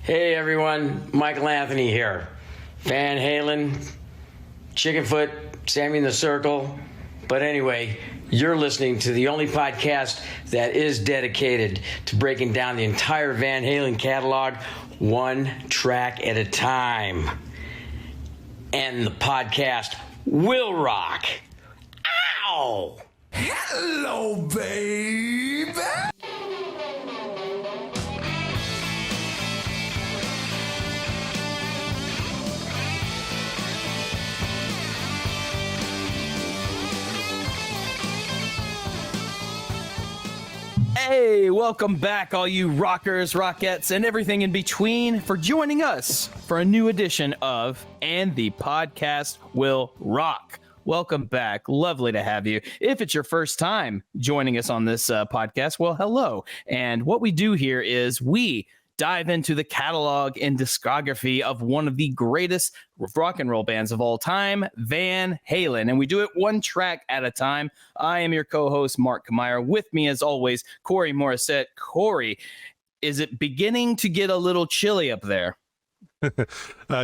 Hey everyone, Michael Anthony here. Van Halen, Chickenfoot, Sammy in the Circle. But anyway, you're listening to the only podcast that is dedicated to breaking down the entire Van Halen catalog one track at a time. And the podcast will rock. Ow! Hello, baby! Hey, welcome back, all you rockers, rockettes, and everything in between, for joining us for a new edition of And the Podcast Will Rock. Welcome back. Lovely to have you. If it's your first time joining us on this podcast, well, hello. And what we do here is we dive into the catalog and discography of one of the greatest rock and roll bands of all time, Van Halen. And we do it one track at a time. I am your co-host, Mark Kamier. With me, as always, Corey Morissette. Corey, is it beginning to get a little chilly up there?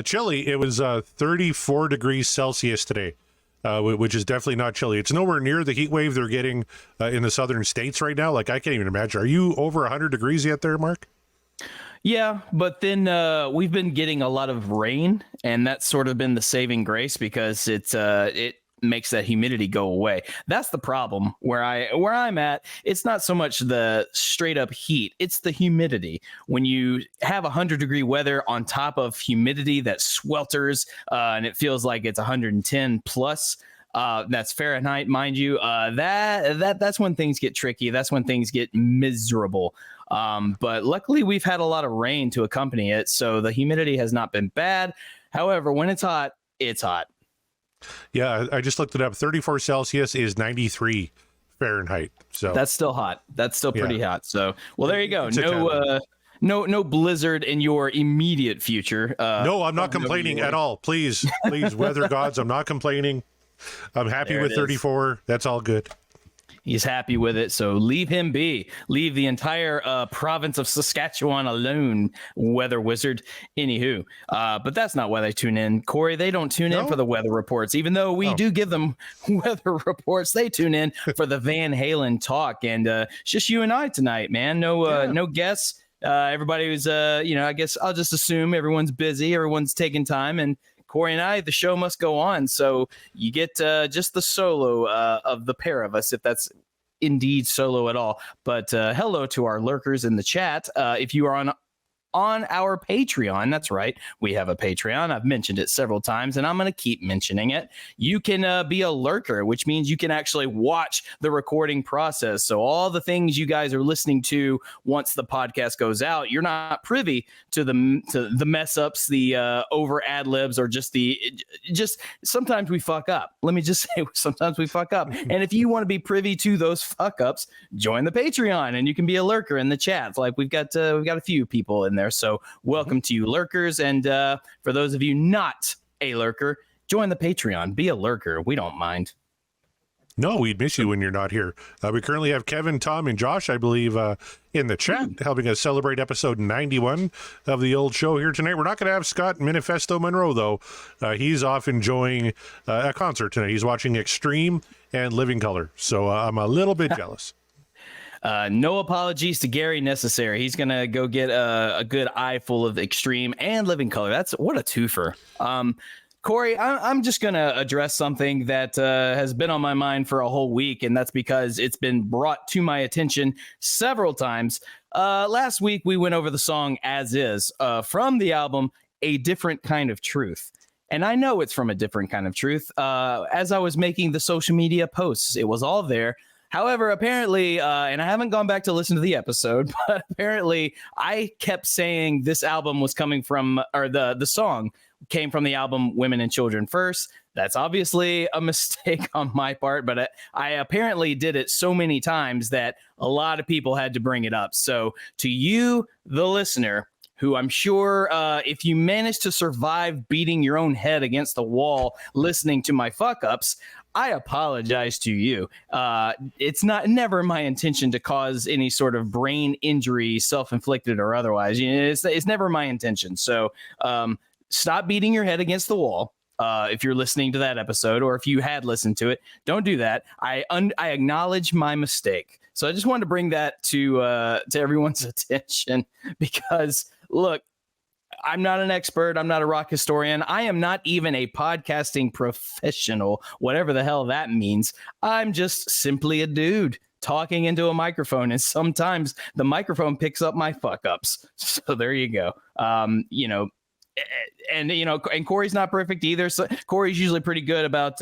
Chilly. It was 34 degrees Celsius today, which is definitely not chilly. It's nowhere near the heat wave they're getting in the southern states right now. Like, I can't even imagine. Are you over 100 degrees yet there, Mark? Yeah, but then we've been getting a lot of rain, and that's sort of been the saving grace because it makes that humidity go away. That's the problem where I'm at. It's not so much the straight up heat, it's the humidity. When you have 100-degree weather on top of humidity that swelters and it feels like it's 110 plus. That's Fahrenheit, mind you. That's when things get tricky. That's when things get miserable. But luckily, we've had a lot of rain to accompany it, so the humidity has not been bad. However, when it's hot, it's hot. Yeah, I just looked it up. 34 Celsius is 93 Fahrenheit. So that's still hot. That's still pretty hot. So, well, there you go. No blizzard in your immediate future. No, I'm not complaining at all. Please, weather gods, I'm not complaining. I'm happy with 34. That's all good. He's happy with it, so leave him be. Leave the entire province of Saskatchewan alone, weather wizard. Anywho, but that's not why they tune in. Corey, they don't tune in for the weather reports. Even though we do give them weather reports, they tune in for the Van Halen talk. And it's just you and I tonight, man. No guests. Everybody was, I guess I'll just assume everyone's busy. Everyone's taking time. And Corey and I, the show must go on. So you get just the solo of the pair of us, if that's indeed solo at all. But hello to our lurkers in the chat. If you are on our Patreon, that's right, we have a Patreon. I've mentioned it several times, and I'm going to keep mentioning it. You can be a lurker, which means you can actually watch the recording process. So all the things you guys are listening to once the podcast goes out, you're not privy to the mess ups, the over ad libs, or just sometimes we fuck up. Let me just say, sometimes we fuck up. And if you want to be privy to those fuck ups, join the Patreon, and you can be a lurker in the chats. Like we've got a few people in there. So welcome to you lurkers. And for those of you not a lurker, join the Patreon. Be a lurker. We don't mind. No, we'd miss you when you're not here. We currently have Kevin, Tom, and Josh, I believe, in the chat, helping us celebrate episode 91 of the old show here tonight. We're not going to have Scott Manifesto Monroe, though. He's off enjoying a concert tonight. He's watching Extreme and Living Color. So I'm a little bit jealous. No apologies to Gary necessary. He's going to go get a good eye full of Extreme and Living Color. That's what a twofer. Corey, I'm just going to address something that has been on my mind for a whole week, and that's because it's been brought to my attention several times. Last week, we went over the song As Is from the album A Different Kind of Truth. And I know it's from A Different Kind of Truth. As I was making the social media posts, it was all there. However, apparently, and I haven't gone back to listen to the episode, but apparently I kept saying this album was coming from, or the song came from the album Women and Children First. That's obviously a mistake on my part, but I apparently did it so many times that a lot of people had to bring it up. So to you, the listener, who I'm sure if you manage to survive beating your own head against the wall listening to my fuck ups, I apologize to you. It's never my intention to cause any sort of brain injury, self-inflicted or otherwise. It's never my intention. So stop beating your head against the wall. If you're listening to that episode, or if you had listened to it, don't do that. I acknowledge my mistake. So I just wanted to bring that to everyone's attention, because look, I'm not an expert. I'm not a rock historian. I am not even a podcasting professional, whatever the hell that means. I'm just simply a dude talking into a microphone, and sometimes the microphone picks up my fuck ups. So there you go. And Corey's not perfect either. So Corey's usually pretty good about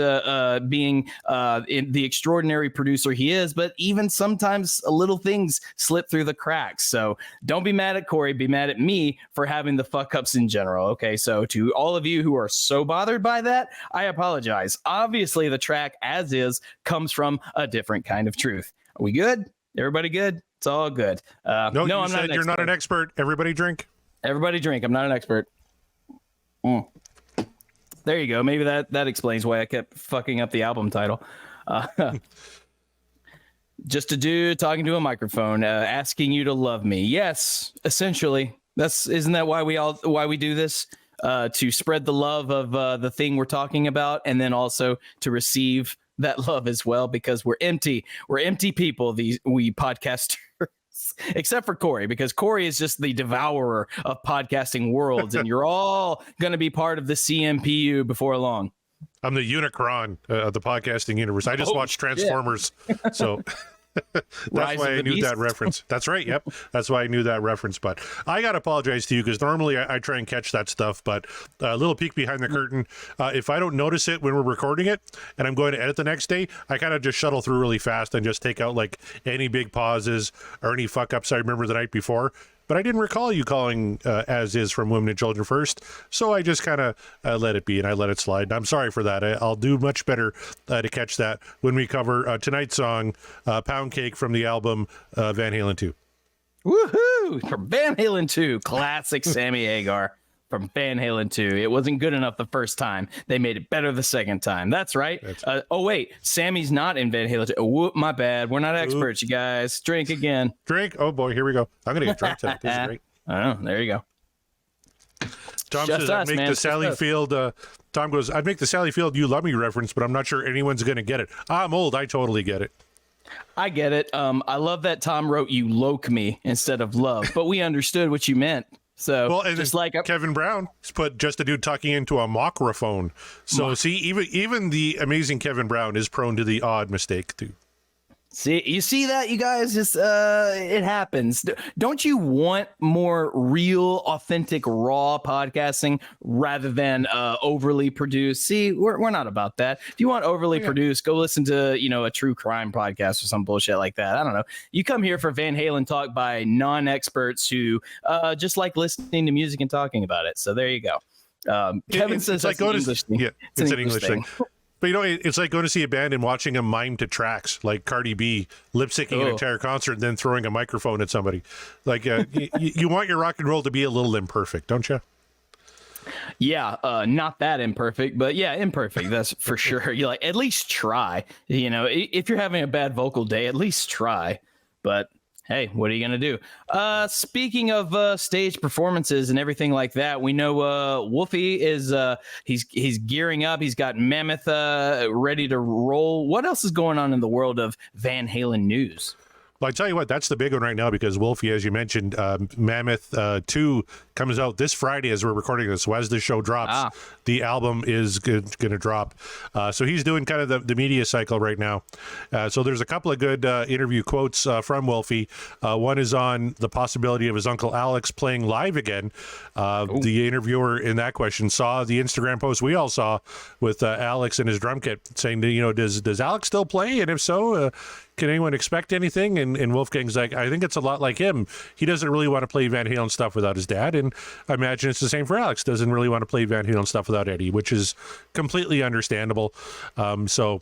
being the extraordinary producer he is, but even sometimes little things slip through the cracks. So don't be mad at Corey, be mad at me for having the fuck ups in general. Okay, so to all of you who are so bothered by that, I apologize. Obviously, the track as is comes from a different kind of truth. Are we good? Everybody good? It's all good. No, I'm not an you're not an expert. Everybody drink. Everybody drink. I'm not an expert. There you go. Maybe that explains why I kept fucking up the album title. Just a dude talking to a microphone, asking you to love me. Yes, essentially. Isn't that why we do this? To spread the love of the thing we're talking about, and then also to receive that love as well, because we're empty. We're empty people. We podcasters. Except for Corey, because Corey is just the devourer of podcasting worlds, and you're all going to be part of the CMPU before long. I'm the Unicron of the podcasting universe. I just watched Transformers, so that's why I knew that reference. That's right. Yep, that's why I knew that reference. But I got to apologize to you, because normally I try and catch that stuff. But a little peek behind the curtain. If I don't notice it when we're recording it and I'm going to edit the next day, I kind of just shuttle through really fast and just take out like any big pauses or any fuck ups I remember the night before. But I didn't recall you calling As Is from Women and Children first, so I just kind of let it be, and I let it slide. And I'm sorry for that. I'll do much better to catch that when we cover tonight's song, Pound Cake, from the album Van Halen 2. Woohoo! From Van Halen 2, classic Sammy Hagar from Van Halen 2. It wasn't good enough the first time. They made it better the second time. That's right. Oh, wait. Sammy's not in Van Halen 2. Oh, whoop, my bad. We're not experts, you guys. Drink again. Drink? Oh, boy. Here we go. I'm going to get drunk tonight. This is great. Oh, there you go. Tom says, I'd make the Sally Field... Tom goes, I'd make the Sally Field You Love Me reference, but I'm not sure anyone's going to get it. I'm old. I totally get it. I get it. I love that Tom wrote you loke me instead of love, but we understood what you meant. So, well, and just like Kevin Brown put just a dude talking into a microphone. So see, even the amazing Kevin Brown is prone to the odd mistake too. See, you see that, you guys? Just it happens. Don't you want more real, authentic, raw podcasting rather than overly produced? See, we're not about that. If you want overly produced, go listen to a true crime podcast or some bullshit like that. I don't know. You come here for Van Halen talk by non-experts who just like listening to music and talking about it. So there you go. Kevin says it's like going English to, yeah, it's an English thing. thing. But it's like going to see a band and watching them mime to tracks, like Cardi B lip syncing an entire concert and then throwing a microphone at somebody. Like you want your rock and roll to be a little imperfect, don't you? Yeah, not that imperfect, but yeah, imperfect. That's for sure. You like at least try. If you're having a bad vocal day, at least try. But hey, what are you gonna do? Speaking of stage performances and everything like that, we know Wolfie is he's gearing up. He's got Mammoth ready to roll. What else is going on in the world of Van Halen news? Well, I tell you what, that's the big one right now, because Wolfie, as you mentioned, Mammoth 2 comes out this Friday as we're recording this. So as the show drops, the album is going to drop. So he's doing kind of the media cycle right now. So there's a couple of good interview quotes from Wolfie. One is on the possibility of his uncle Alex playing live again. The interviewer in that question saw the Instagram post we all saw with Alex and his drum kit saying, does Alex still play? And if so, can anyone expect anything? And Wolfgang's like, I think it's a lot like him. He doesn't really want to play Van Halen stuff without his dad. And I imagine it's the same for Alex. Doesn't really want to play Van Halen stuff without Eddie, which is completely understandable. So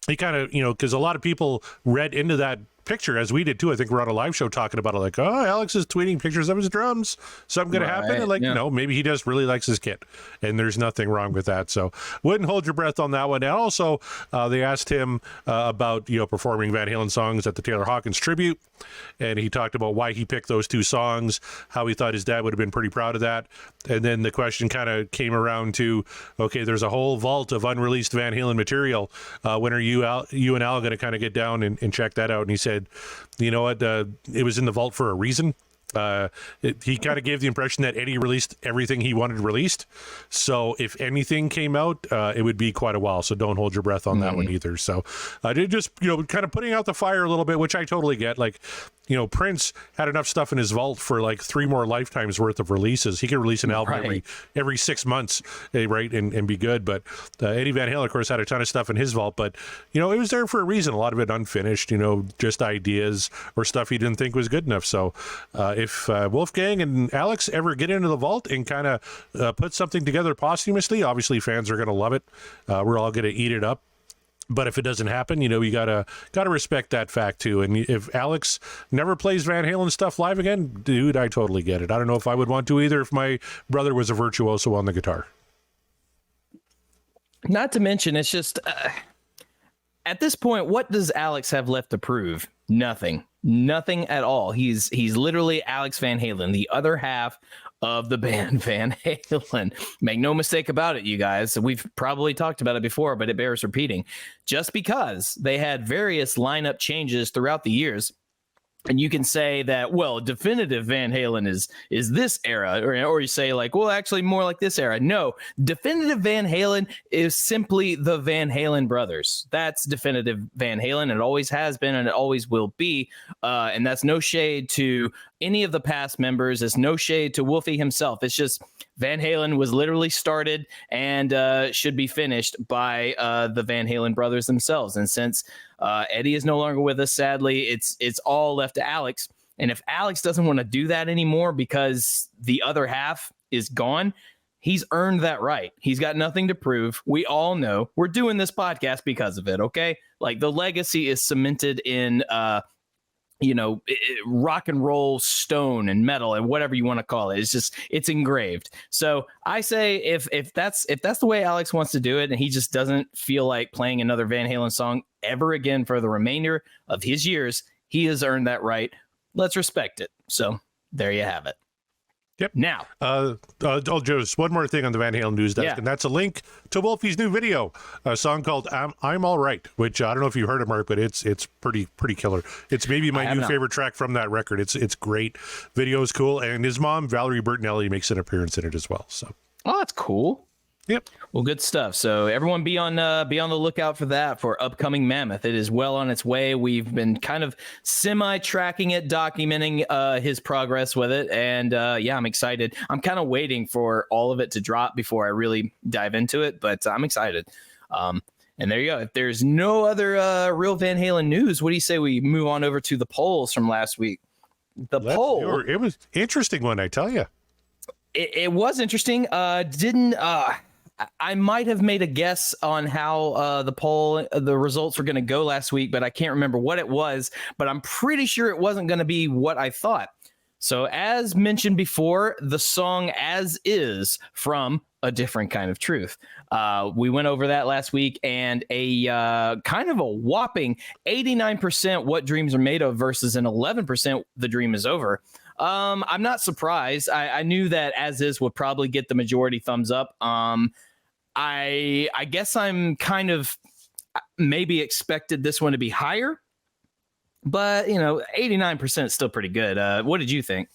he kind of, because a lot of people read into that picture, as we did too. I think we're on a live show talking about it, like, oh, Alex is tweeting pictures of his drums. Something going to happen? And like, no, maybe he just really likes his kit, and there's nothing wrong with that. So wouldn't hold your breath on that one. And also, they asked him about, performing Van Halen songs at the Taylor Hawkins tribute, and he talked about why he picked those two songs, how he thought his dad would have been pretty proud of that. And then the question kind of came around to, okay, there's a whole vault of unreleased Van Halen material. When are you and Al going to kind of get down and check that out? And he said, you know what, it was in the vault for a reason. He kind of gave the impression that Eddie released everything he wanted released. So if anything came out, it would be quite a while. So don't hold your breath on that one either. So just, kind of putting out the fire a little bit, which I totally get. Like, Prince had enough stuff in his vault for like 3 more lifetimes worth of releases. He could release an album every 6 months, right, and be good. But Eddie Van Halen, of course, had a ton of stuff in his vault. But, it was there for a reason. A lot of it unfinished, just ideas or stuff he didn't think was good enough. So if Wolfgang and Alex ever get into the vault and kind of put something together posthumously, obviously fans are going to love it. We're all going to eat it up. But if it doesn't happen, you gotta respect that fact too. And if Alex never plays Van Halen stuff live again, dude, I totally get it. I don't know if I would want to either if my brother was a virtuoso on the guitar. Not to mention, it's just at this point, what does Alex have left to prove? Nothing at all. He's literally Alex Van Halen, the other half of the band Van Halen. Make no mistake about it, you guys. We've probably talked about it before, but it bears repeating. Just because they had various lineup changes throughout the years, and you can say that, well, definitive Van Halen is this era, or you say like, well, actually more like this era. No, definitive Van Halen is simply the Van Halen brothers. That's definitive Van Halen. It always has been, and it always will be. And that's no shade to any of the past members. It's no shade to Wolfie himself. It's just Van Halen was literally started and should be finished by the Van Halen brothers themselves. And since Eddie is no longer with us, sadly, it's all left to Alex. And if Alex doesn't want to do that anymore because the other half is gone, he's earned that right. He's got nothing to prove. We all know we're doing this podcast because of it. Okay. Like the legacy is cemented in, rock and roll stone and metal and whatever you want to call it. It's engraved. So I say if that's the way Alex wants to do it, and he just doesn't feel like playing another Van Halen song ever again for the remainder of his years, he has earned that right. Let's respect it. So there you have it. Yep. Now, just one more thing on the Van Halen news desk, and that's a link to Wolfie's new video, a song called "I'm All Right," which I don't know if you heard it, Mark, but it's pretty pretty It's maybe my new favorite track from that record. It's great. Video is cool, and his mom Valerie Bertinelli makes an appearance in it as well. So, that's cool. Yep. Well, good stuff. So everyone be on the lookout for that for upcoming Mammoth. It is well on its way. We've been kind of semi-tracking it, documenting his progress with it. And I'm excited. I'm kind of waiting for all of it to drop before I really dive into it, but I'm excited. And there you go. If there's no other real Van Halen news, what do you say we move on over to the polls from last week? Poll. It was an interesting one, I tell you. It was interesting. I might have made a guess on how the results were going to go last week, but I can't remember what it was. But I'm pretty sure it wasn't going to be what I thought. So as mentioned before, the song As Is from A Different Kind of Truth. We went over that last week, and a kind of a whopping 89% What Dreams Are Made Of versus an 11% The Dream Is Over. I'm not surprised. I knew that As Is would probably get the majority thumbs up. I guess I'm kind of maybe expected this one to be higher, but 89% is still pretty good. What did you think?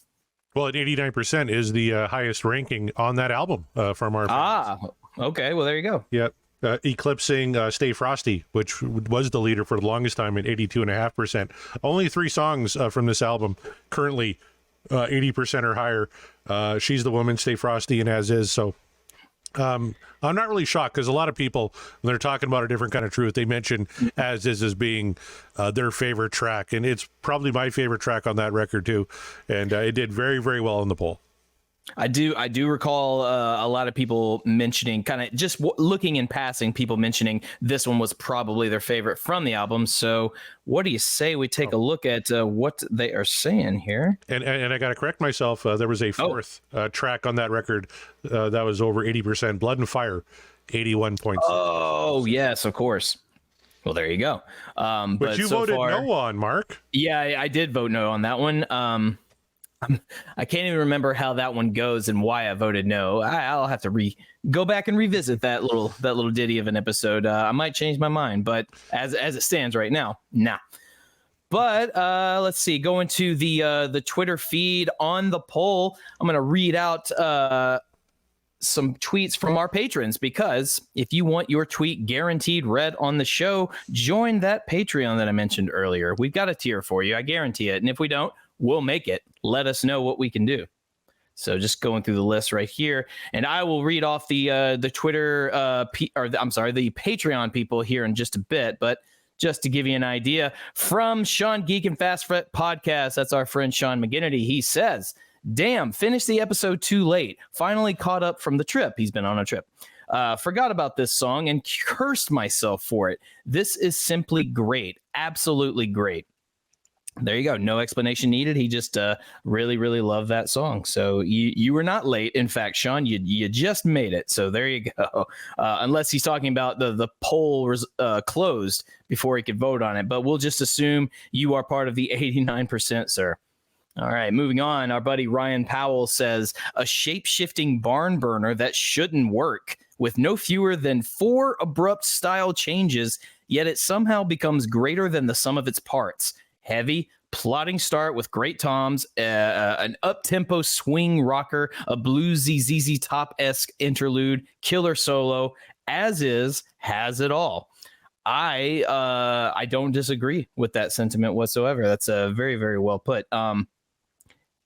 Well, at 89% is the highest ranking on that album from our fans. Okay. Well, there you go. Yep. Eclipsing Stay Frosty, which was the leader for the longest time at 82.5%. Only 3 songs from this album currently 80% or higher. She's the Woman, Stay Frosty, and As Is. So I'm not really shocked, because a lot of people, when they're talking about A Different Kind of Truth, they mention As Is as being their favorite track, and it's probably my favorite track on that record too. And it did very, very well in the poll. I do recall a lot of people mentioning, kind of just looking in passing, people mentioning this one was probably their favorite from the album. So what do you say we take a look at what they are saying here? And I got to correct myself. There was a fourth track on that record that was over 80%. Blood and Fire, 81.6. Oh, yes, of course. Well, there you go. But you voted no on, Mark. Yeah, I did vote no on that one. I can't even remember how that one goes and why I voted no. I'll have to go back and revisit that little ditty of an episode. I might change my mind, but as it stands right now, nah. But let's see. Going to the Twitter feed on the poll, I'm going to read out some tweets from our patrons, because if you want your tweet guaranteed read on the show, join that Patreon that I mentioned earlier. We've got a tier for you. I guarantee it. And if we don't, we'll make it. Let us know what we can do. So just going through the list right here, and I will read off the Twitter the Patreon people here in just a bit. But just to give you an idea, from Sean Geek and Fast Podcast, that's our friend Sean McGinnity. He says, "Damn, finished the episode too late. Finally caught up from the trip." He's been on a trip. Forgot about this song and cursed myself for it. This is simply great. Absolutely great. There you go. No explanation needed. He just really, really loved that song. So you were not late. In fact, Sean, you just made it. So there you go. Unless he's talking about the poll was closed before he could vote on it. But we'll just assume you are part of the 89%, sir. All right, moving on. Our buddy Ryan Powell says, "A shape-shifting barn burner that shouldn't work, with no fewer than 4 abrupt style changes, yet it somehow becomes greater than the sum of its parts. Heavy, plotting start with great toms, an up-tempo swing rocker, a bluesy ZZ Top-esque interlude, killer solo, as is, has it all." I don't disagree with that sentiment whatsoever. That's very, very well put.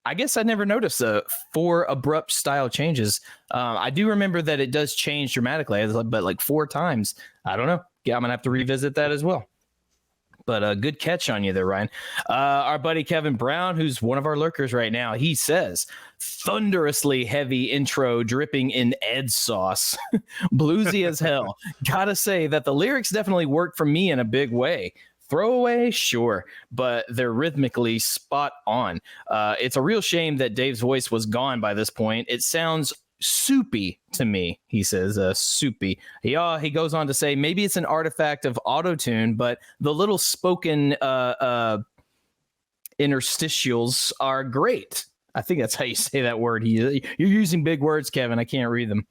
I guess I never noticed the 4 abrupt style changes. I do remember that it does change dramatically, but like 4 times. I don't know. Yeah, I'm going to have to revisit that as well. But good catch on you there, Ryan. Our buddy Kevin Brown, who's one of our lurkers right now, he says, "Thunderously heavy intro dripping in Ed sauce. Bluesy as hell. Gotta say that the lyrics definitely work for me in a big way. Throwaway, sure, but they're rhythmically spot on. It's a real shame that Dave's voice was gone by this point. It sounds soupy to me," he says, soupy. He goes on to say, "Maybe it's an artifact of auto-tune, but the little spoken interstitials are great." I think that's how you say that word. You're using big words, Kevin. I can't read them.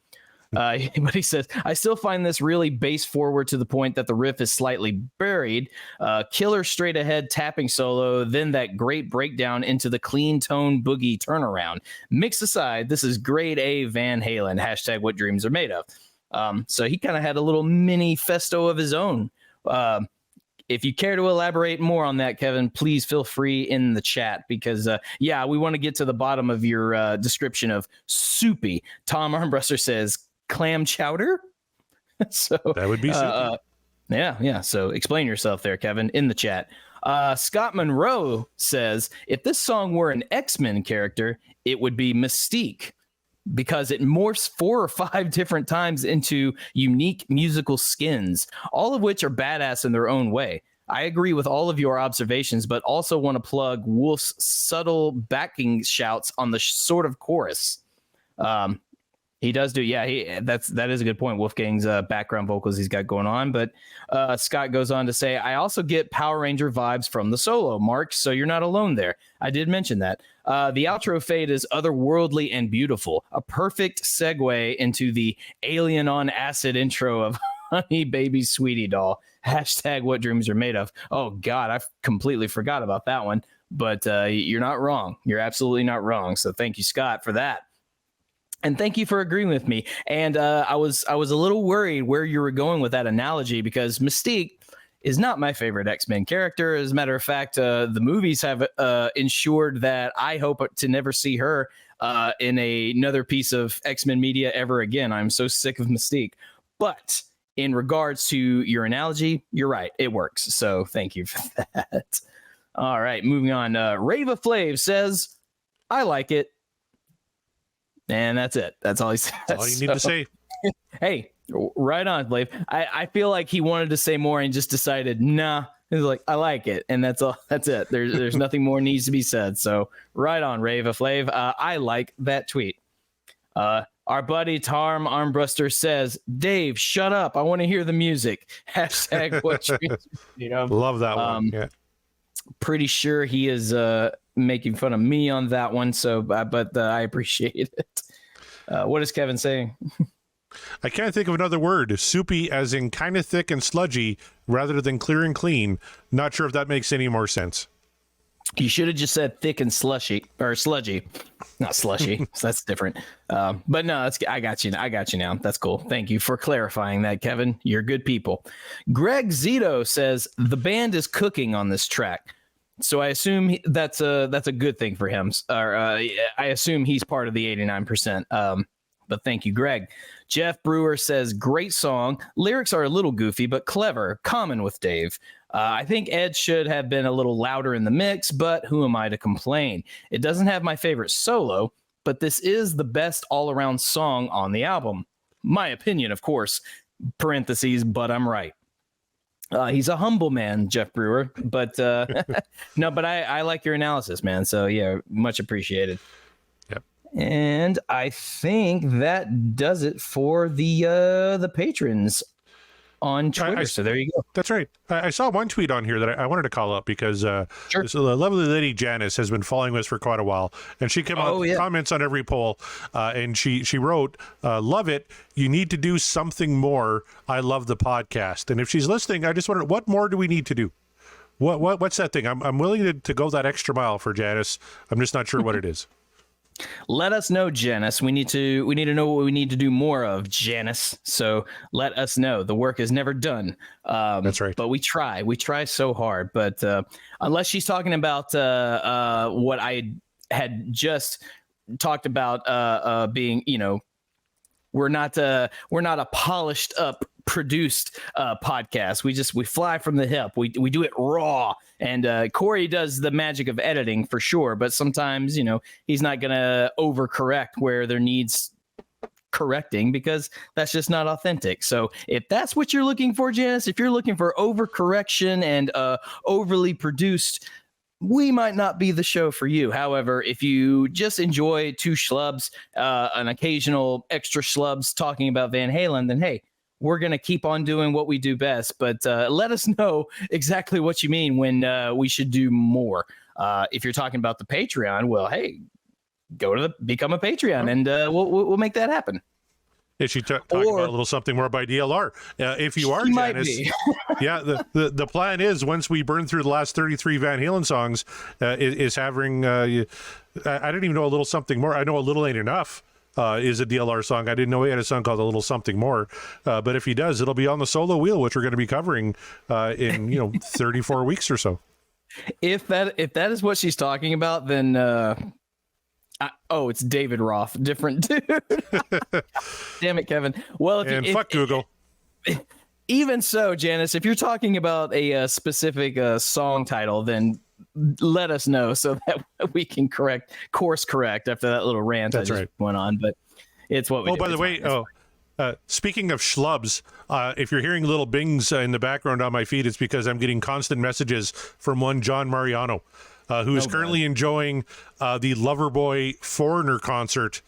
But he says, "I still find this really bass forward to the point that the riff is slightly buried. Killer straight ahead tapping solo, then that great breakdown into the clean tone boogie turnaround. Mix aside, this is grade A Van Halen. Hashtag what dreams are made of." So he kind of had a little mini festo of his own. If you care to elaborate more on that, Kevin, please feel free in the chat, because, we want to get to the bottom of your description of soupy. Tom Armbruster says, "Clam chowder?" So that would be soupy. Yeah. So explain yourself there, Kevin, in the chat. Scott Monroe says, "If this song were an X-Men character, it would be Mystique, because it morphs 4 or 5 different times into unique musical skins, all of which are badass in their own way. I agree with all of your observations, but also want to plug Wolf's subtle backing shouts on the sort of chorus." He does do, that is a good point. Wolfgang's background vocals he's got going on. But Scott goes on to say, "I also get Power Ranger vibes from the solo, Mark, so you're not alone there. I did mention that. The outro fade is otherworldly and beautiful. A perfect segue into the Alien on Acid intro of Honey Baby Sweetie Doll. Hashtag what dreams are made of." Oh, God, I completely forgot about that one. But you're not wrong. You're absolutely not wrong. So thank you, Scott, for that. And thank you for agreeing with me. And I was a little worried where you were going with that analogy, because Mystique is not my favorite X-Men character. As a matter of fact, the movies have ensured that I hope to never see her in another piece of X-Men media ever again. I'm so sick of Mystique. But in regards to your analogy, you're right. It works. So thank you for that. All right, moving on. Rava Flav says, "I like it." And that's it. That's all he says. That's all you need to say. Hey, right on, Blave. I feel like he wanted to say more and just decided, nah. He's like, I like it, and that's all. That's it. There's nothing more needs to be said. So right on, Rava Flav. I like that tweet. Our buddy Tarm Armbruster says, Dave, shut up. I want to hear the music. Hashtag what you know. Love that one. Yeah. Pretty sure he is making fun of me on that one. So, but I appreciate it. What is Kevin saying? I can't think of another word. Soupy as in kind of thick and sludgy rather than clear and clean. Not sure if that makes any more sense. You should have just said thick and slushy or sludgy, not slushy. So that's different. But no, I got you. I got you now. That's cool. Thank you for clarifying that, Kevin. You're good people. Greg Zito says the band is cooking on this track. So I assume that's a good thing for him. Or I assume he's part of the 89%. But thank you, Greg. Jeff Brewer says, great song. Lyrics are a little goofy, but clever. Common with Dave. I think Ed should have been a little louder in the mix, but who am I to complain? It doesn't have my favorite solo, but this is the best all-around song on the album. My opinion, of course. Parentheses, but I'm right. He's a humble man, Jeff Brewer, but no, but I like your analysis, man. So yeah, much appreciated. Yep. And I think that does it for the patrons on Twitter. So there you go. That's right. I saw one tweet on here that I wanted to call up because Sure. so the lovely lady Janice has been following us for quite a while, and she came out with comments on every poll, and she wrote, "Love it. You need to do something more. I love the podcast." And if she's listening, I just wonder, what more do we need to do? What's that thing? I'm willing to go that extra mile for Janice. I'm just not sure what it is. Let us know, Janice. We need to know what we need to do more of, Janice. So let us know. The work is never done. That's right. But we try so hard. But unless she's talking about what I had just talked about being, we're not a polished up produced podcast. We fly from the hip. We do it raw. And Corey does the magic of editing for sure, but sometimes he's not gonna overcorrect where there needs correcting because that's just not authentic. So if that's what you're looking for, Janice, if you're looking for overcorrection and overly produced, we might not be the show for you. However, if you just enjoy two schlubs, an occasional extra schlubs talking about Van Halen, then hey, we're going to keep on doing what we do best. But let us know exactly what you mean when we should do more. If you're talking about the Patreon, well, hey, become a Patreon and we'll make that happen. Is she talking about a little something more by DLR? If you are, Janice, yeah, the plan is once we burn through the last 33 Van Halen songs, is having, I didn't even know a little something more. I know a little ain't enough. Is a DLR song. I didn't know he had a song called A Little Something More. But if he does, it'll be on the solo wheel, which we're going to be covering in 34 weeks or so. If that is what she's talking about, then it's David Roth, different dude. Damn it, Kevin. Well, fuck Google. Even so, Janice, if you're talking about a specific song title, then let us know so that we can course correct after that little rant I just went on. But it's what we do. By the way, speaking of schlubs, if you're hearing little bings in the background on my feed, it's because I'm getting constant messages from one John Mariano, who is currently enjoying the Loverboy Foreigner concert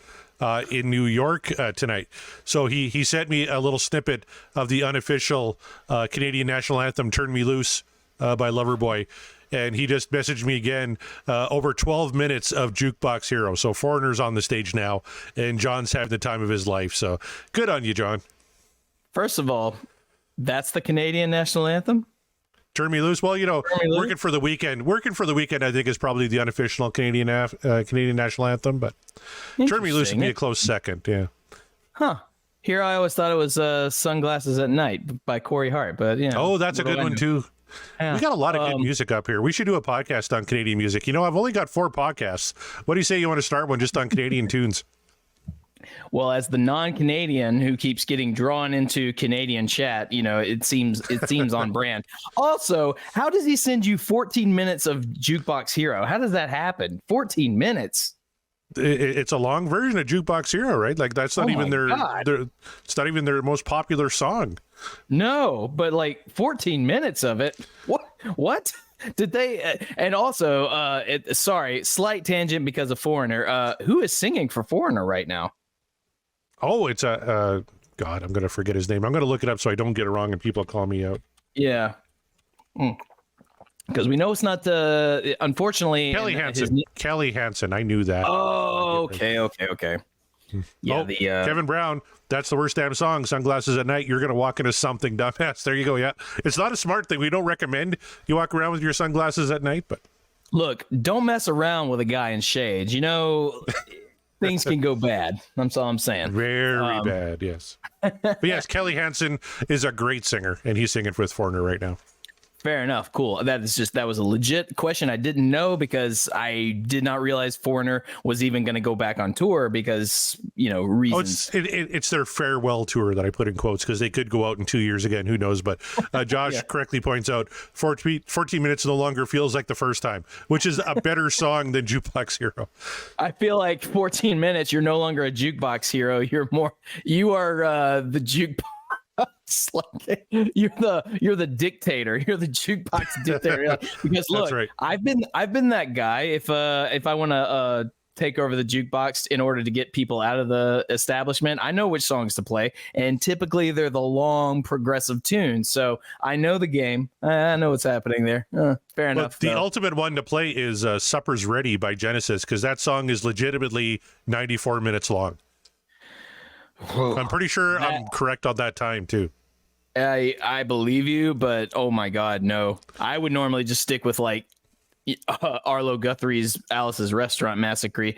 in New York tonight. So he sent me a little snippet of the unofficial Canadian national anthem, Turn Me Loose by Loverboy. And he just messaged me again, over 12 minutes of Jukebox Hero. So Foreigner's on the stage now, and John's having the time of his life. So good on you, John. First of all, that's the Canadian national anthem? Turn Me Loose. Well, Working for the Weekend, I think, is probably the unofficial Canadian national anthem. But Turn Me Loose would be a close second, yeah. Huh. Here I always thought it was Sunglasses at Night by Corey Hart. But, Oh, that's a good one, too. Yeah. We got a lot of good music up here. We should do a podcast on Canadian music. I've only got 4 podcasts. What do you say you want to start one just on Canadian tunes? Well, as the non-Canadian who keeps getting drawn into Canadian chat, it seems on brand. Also, how does he send you 14 minutes of Jukebox Hero? How does that happen? 14 minutes? it's a long version of Jukebox Hero, right? Like that's not even their it's not even their most popular song. No, but like 14 minutes of it. What? Did they? And also, sorry, slight tangent because of Foreigner. Who is singing for Foreigner right now? Oh, it's a God. I'm gonna forget his name. I'm gonna look it up so I don't get it wrong and people call me out. Yeah. Because we know it's not the. Unfortunately, Kelly Hansen. Kelly Hansen. I knew that. Oh, okay. Yeah, Kevin Brown. That's the worst damn song. Sunglasses at Night. You're gonna walk into something, dumbass. There you go. Yeah, it's not a smart thing. We don't recommend you walk around with your sunglasses at night. But look, don't mess around with a guy in shades. You know, things can go bad. That's all I'm saying. Very bad. Yes. But yes, Kelly Hansen is a great singer, and he's singing with Foreigner right now. Fair enough. Cool. That was a legit question. I didn't know because I did not realize Foreigner was even going to go back on tour because, reasons. Oh, it's their farewell tour that I put in quotes because they could go out in 2 years again. Who knows? But Josh correctly points out 14 minutes no longer feels like the first time, which is a better song than Jukebox Hero. I feel like 14 minutes, you're no longer a jukebox hero. You are the jukebox. Like, you're the dictator. You're the jukebox dictator. Because look, right. I've been that guy. If I want to take over the jukebox in order to get people out of the establishment, I know which songs to play, and typically they're the long progressive tunes. So I know the game. I know what's happening there. Fair enough. The ultimate one to play is "Supper's Ready" by Genesis because that song is legitimately 94 minutes long. I'm pretty sure I'm correct on that time too. I believe you, but oh my God, no. I would normally just stick with like Arlo Guthrie's Alice's Restaurant Massacre,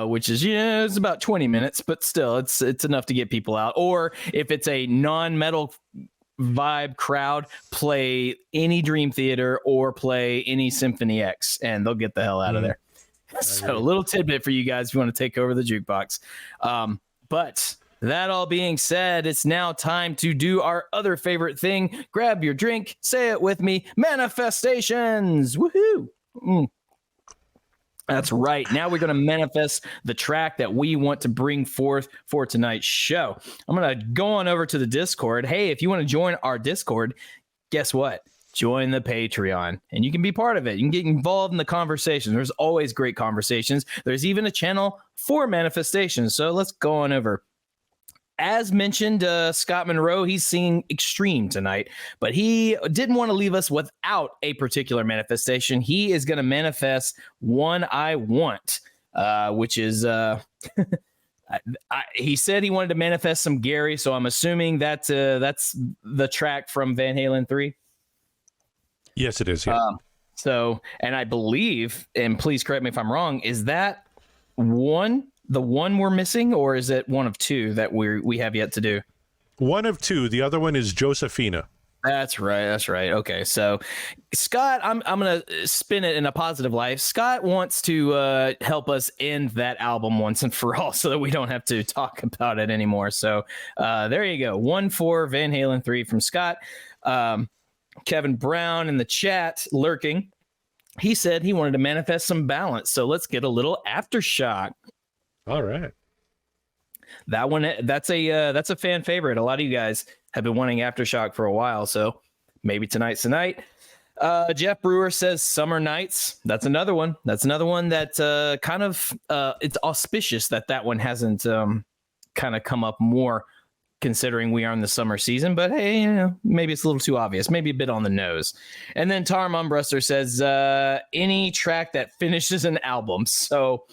which is it's about 20 minutes, but still it's enough to get people out. Or if it's a non-metal vibe crowd, play any Dream Theater or play any Symphony X, and they'll get the hell out of there. So a little tidbit for you guys if you want to take over the jukebox. But that all being said, it's now time to do our other favorite thing. Grab your drink, say it with me, manifestations. Woohoo! That's right. Now we're going to manifest the track that we want to bring forth for tonight's show. I'm going to go on over to the Discord. Hey, if you want to join our Discord, guess what? Join the Patreon and you can be part of it. You can get involved in the conversation. There's always great conversations. There's even a channel for manifestations. So let's go on over. As mentioned, Scott Monroe, he's singing Extreme tonight, but he didn't want to leave us without a particular manifestation. He is going to manifest One I Want, which is, he said he wanted to manifest some Gary, so I'm assuming that's the track from Van Halen 3. Yes, it is. Yeah. And I believe, and please correct me if I'm wrong, is that the one we're missing, or is it one of two that we have yet to do? One of two. The other one is Josephina. That's right. Okay, so Scott, I'm gonna spin it in a positive light. Scott wants to help us end that album once and for all, so that we don't have to talk about it anymore. So there you go. 1 for Van Halen 3 from Scott. Kevin Brown in the chat lurking. He said he wanted to manifest some balance. So let's get a little Aftershock. All right. That one, that's a fan favorite. A lot of you guys have been wanting Aftershock for a while, so maybe tonight's the night. Jeff Brewer says Summer Nights. That's another one. That kind of it's auspicious that one hasn't kind of come up more, considering we are in the summer season. But hey, maybe it's a little too obvious, maybe a bit on the nose. And then Tar Mumbruster says any track that finishes an album. So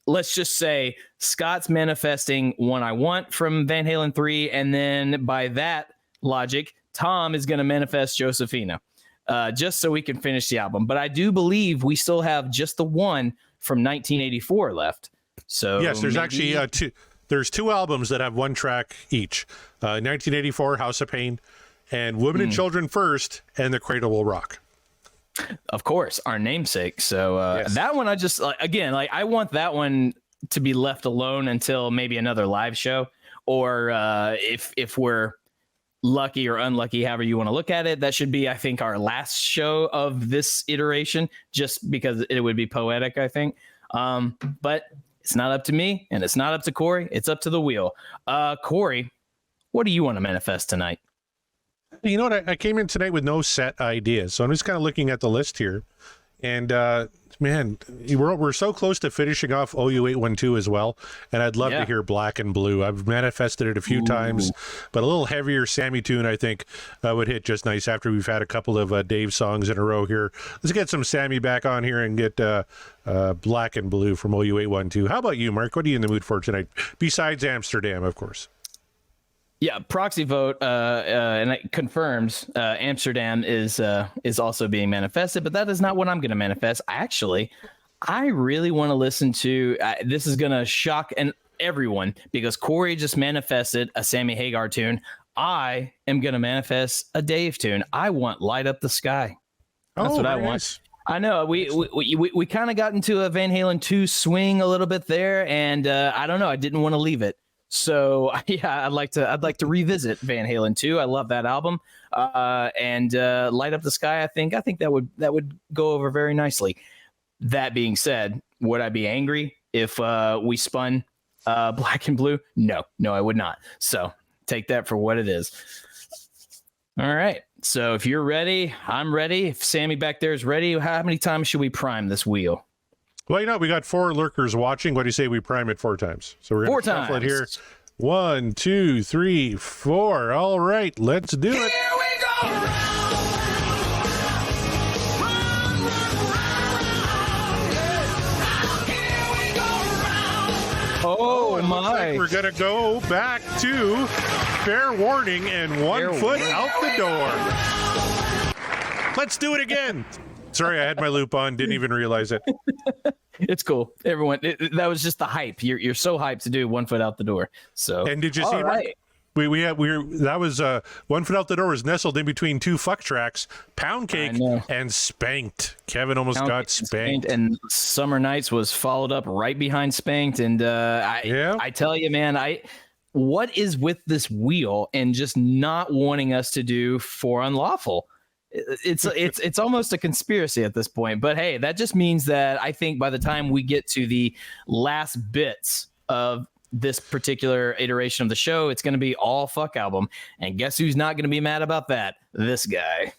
let's just say Scott's manifesting One I Want from Van Halen 3. And then by that logic, Tom is going to manifest Josephina, just so we can finish the album. But I do believe we still have just the one from 1984 left. So yes, there's actually two. There's two albums that have one track each. 1984, House of Pain, and Women and Children First, and The Cradle Will Rock. Of course, our namesake. So yes. That one, I just I want that one to be left alone until maybe another live show, or if we're lucky or unlucky, however you want to look at it, that should be, I think, our last show of this iteration, just because it would be poetic, I think. But It's not up to me, and it's not up to Corey. It's up to the wheel. Corey, what do you want to manifest tonight? You know what? I came in tonight with no set ideas, so I'm just kind of looking at the list here. And man, we're so close to finishing off OU812 as well, and I'd love to hear Black and Blue. I've manifested it a few times, but a little heavier Sammy tune I think would hit just nice after we've had a couple of Dave songs in a row here. Let's get some Sammy back on here and get Black and Blue from OU812. How about you, Mark? What are you in the mood for tonight? Besides Amsterdam, of course. Yeah, proxy vote, and it confirms Amsterdam is also being manifested, but that is not what I'm going to manifest. I really want to listen to. This is going to shock everyone because Corey just manifested a Sammy Hagar tune. I am going to manifest a Dave tune. I want "Light Up the Sky." That's what I want. Nice. I know we kind of got into a Van Halen 2 swing a little bit there, and I don't know. I didn't want to leave it. So yeah, I'd like to revisit Van Halen 2. I love that album. And Light Up the Sky, I think that would go over very nicely. That being said, would I be angry if we spun Black and Blue? No, I would not. So take that for what it is. All right. So if you're ready, I'm ready. If Sammy back there is ready, how many times should we prime this wheel? Well, we got 4 lurkers watching. What do you say we prime it 4 times? So we're going to shuffle it here. 1, 2, 3, 4. All right, let's do it. Here we go. Oh my! Looks like we're gonna go back to fair warning and 1 foot out the door. Let's do it again. Sorry, I had my loop on. Didn't even realize it. It's cool. Everyone, that was just the hype. You're so hyped to do 1 foot out the door. So, and did you see? Right. That was 1 foot out the door was nestled in between 2 fuck tracks, Pound Cake and Spanked. Kevin almost got spanked. And Summer Nights was followed up right behind Spanked. And I tell you, man, what is with this wheel and just not wanting us to do For Unlawful? It's almost a conspiracy at this point, but hey, that just means that I think by the time we get to the last bits of this particular iteration of the show, it's going to be all fuck album, and guess who's not going to be mad about that? This guy.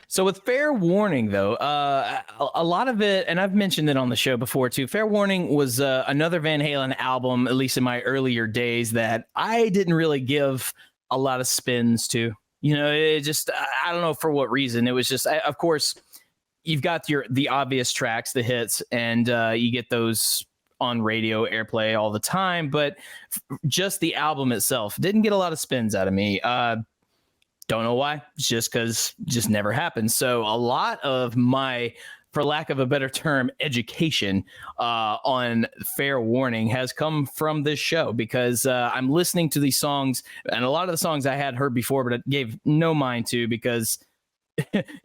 So with Fair Warning, though, a lot of it, and I've mentioned it on the show before too, Fair Warning was another Van Halen album, at least in my earlier days, that I didn't really give a lot of spins to. It just, I don't know for what reason. It was just, of course, you've got the obvious tracks, the hits, and you get those on radio airplay all the time. But just the album itself didn't get a lot of spins out of me. Don't know why. It's just because it just never happened. So a lot of my, for lack of a better term, education on Fair Warning has come from this show because I'm listening to these songs, and a lot of the songs I had heard before, but I gave no mind to because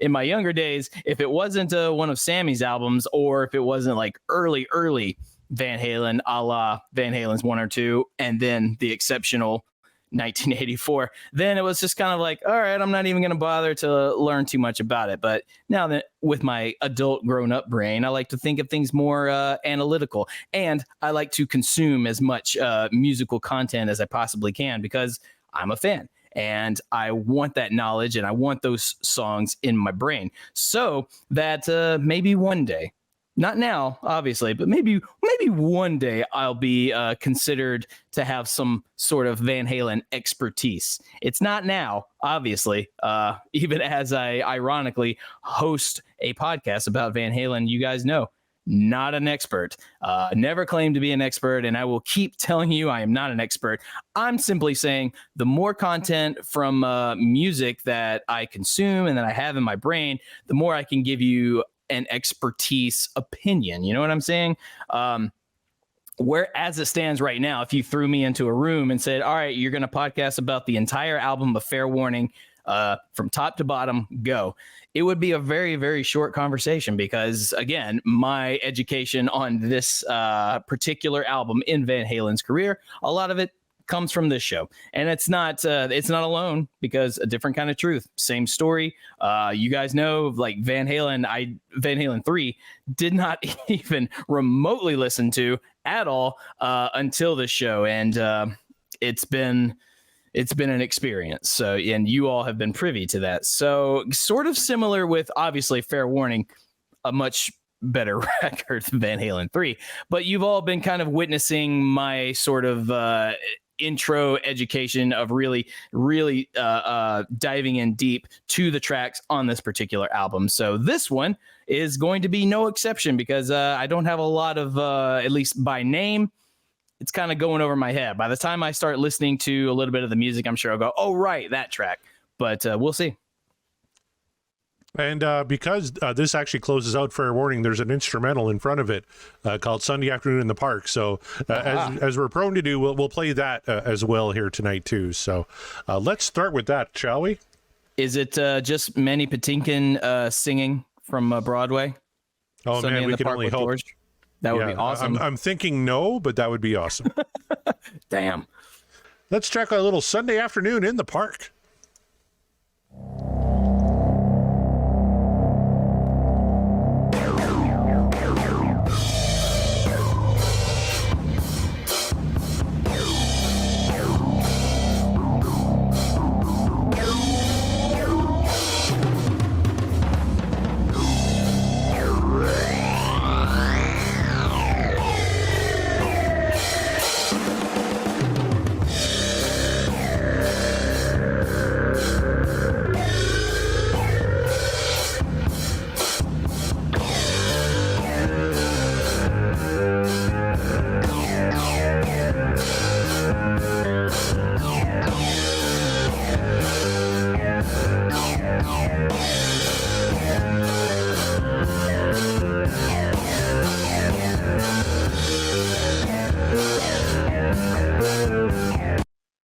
in my younger days, if it wasn't one of Sammy's albums or if it wasn't like early Van Halen, a la Van Halen's 1 or 2, and then the exceptional 1984, then it was just kind of like, all right, I'm not even going to bother to learn too much about it. But now that with my adult grown up brain, I like to think of things more analytical, and I like to consume as much musical content as I possibly can because I'm a fan and I want that knowledge and I want those songs in my brain so that maybe one day, not now, obviously, but maybe one day I'll be considered to have some sort of Van Halen expertise. It's not now, obviously, even as I ironically host a podcast about Van Halen. You guys know, not an expert, never claimed to be an expert, and I will keep telling you I am not an expert. I'm simply saying the more content from music that I consume and that I have in my brain, the more I can give you an expertise opinion. You know what I'm saying? Where as it stands right now, if you threw me into a room and said, all right, you're going to podcast about the entire album of Fair Warning from top to bottom, go. It would be a very, very short conversation because, again, my education on this particular album in Van Halen's career, a lot of it comes from this show, and it's not alone, because A Different Kind of Truth, same story. You guys know, like Van Halen 3 did not even remotely listen to at all until this show, and it's been an experience. So, and you all have been privy to that. So sort of similar with, obviously, Fair Warning, a much better record than Van Halen 3, but you've all been kind of witnessing my sort of intro education of really diving in deep to the tracks on this particular album. So this one is going to be no exception, because I don't have a lot of, at least by name, it's kind of going over my head. By the time I start listening to a little bit of the music, I'm sure I'll go, oh, right, that track. But we'll see. And because this actually closes out Fair Warning, there's an instrumental in front of it called Sunday Afternoon in the Park. So as we're prone to do, we'll play that as well here tonight too. So let's start with that, shall we? Is it just Manny Patinkin singing from Broadway? Oh, Sunday man, in we the can Park only with hope. George? That would be awesome. I'm thinking no, but that would be awesome. Damn. Let's check out a little Sunday Afternoon in the Park.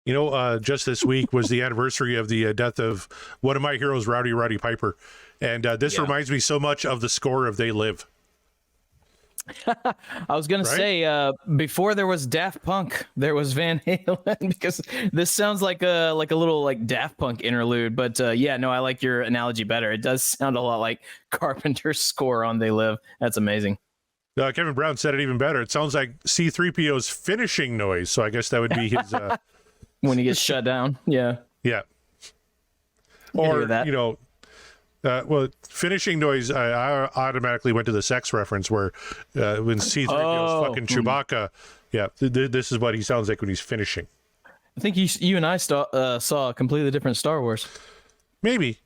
You know, just this week was the anniversary of the death of one of my heroes, Roddy Piper. And this reminds me so much of the score of They Live. I was going to say, before there was Daft Punk, there was Van Halen, because this sounds like a little like Daft Punk interlude. But yeah, no, I like your analogy better. It does sound a lot like Carpenter's score on They Live. That's amazing. Kevin Brown said it even better. It sounds like C-3PO's finishing noise. So I guess that would be his... when he gets shut down. Yeah. Yeah. Or, you know, well, finishing noise, I automatically went to the sex reference where when C-3PO's fucking Chewbacca, yeah, this is what he sounds like when he's finishing. I think you and I saw a completely different Star Wars. Maybe.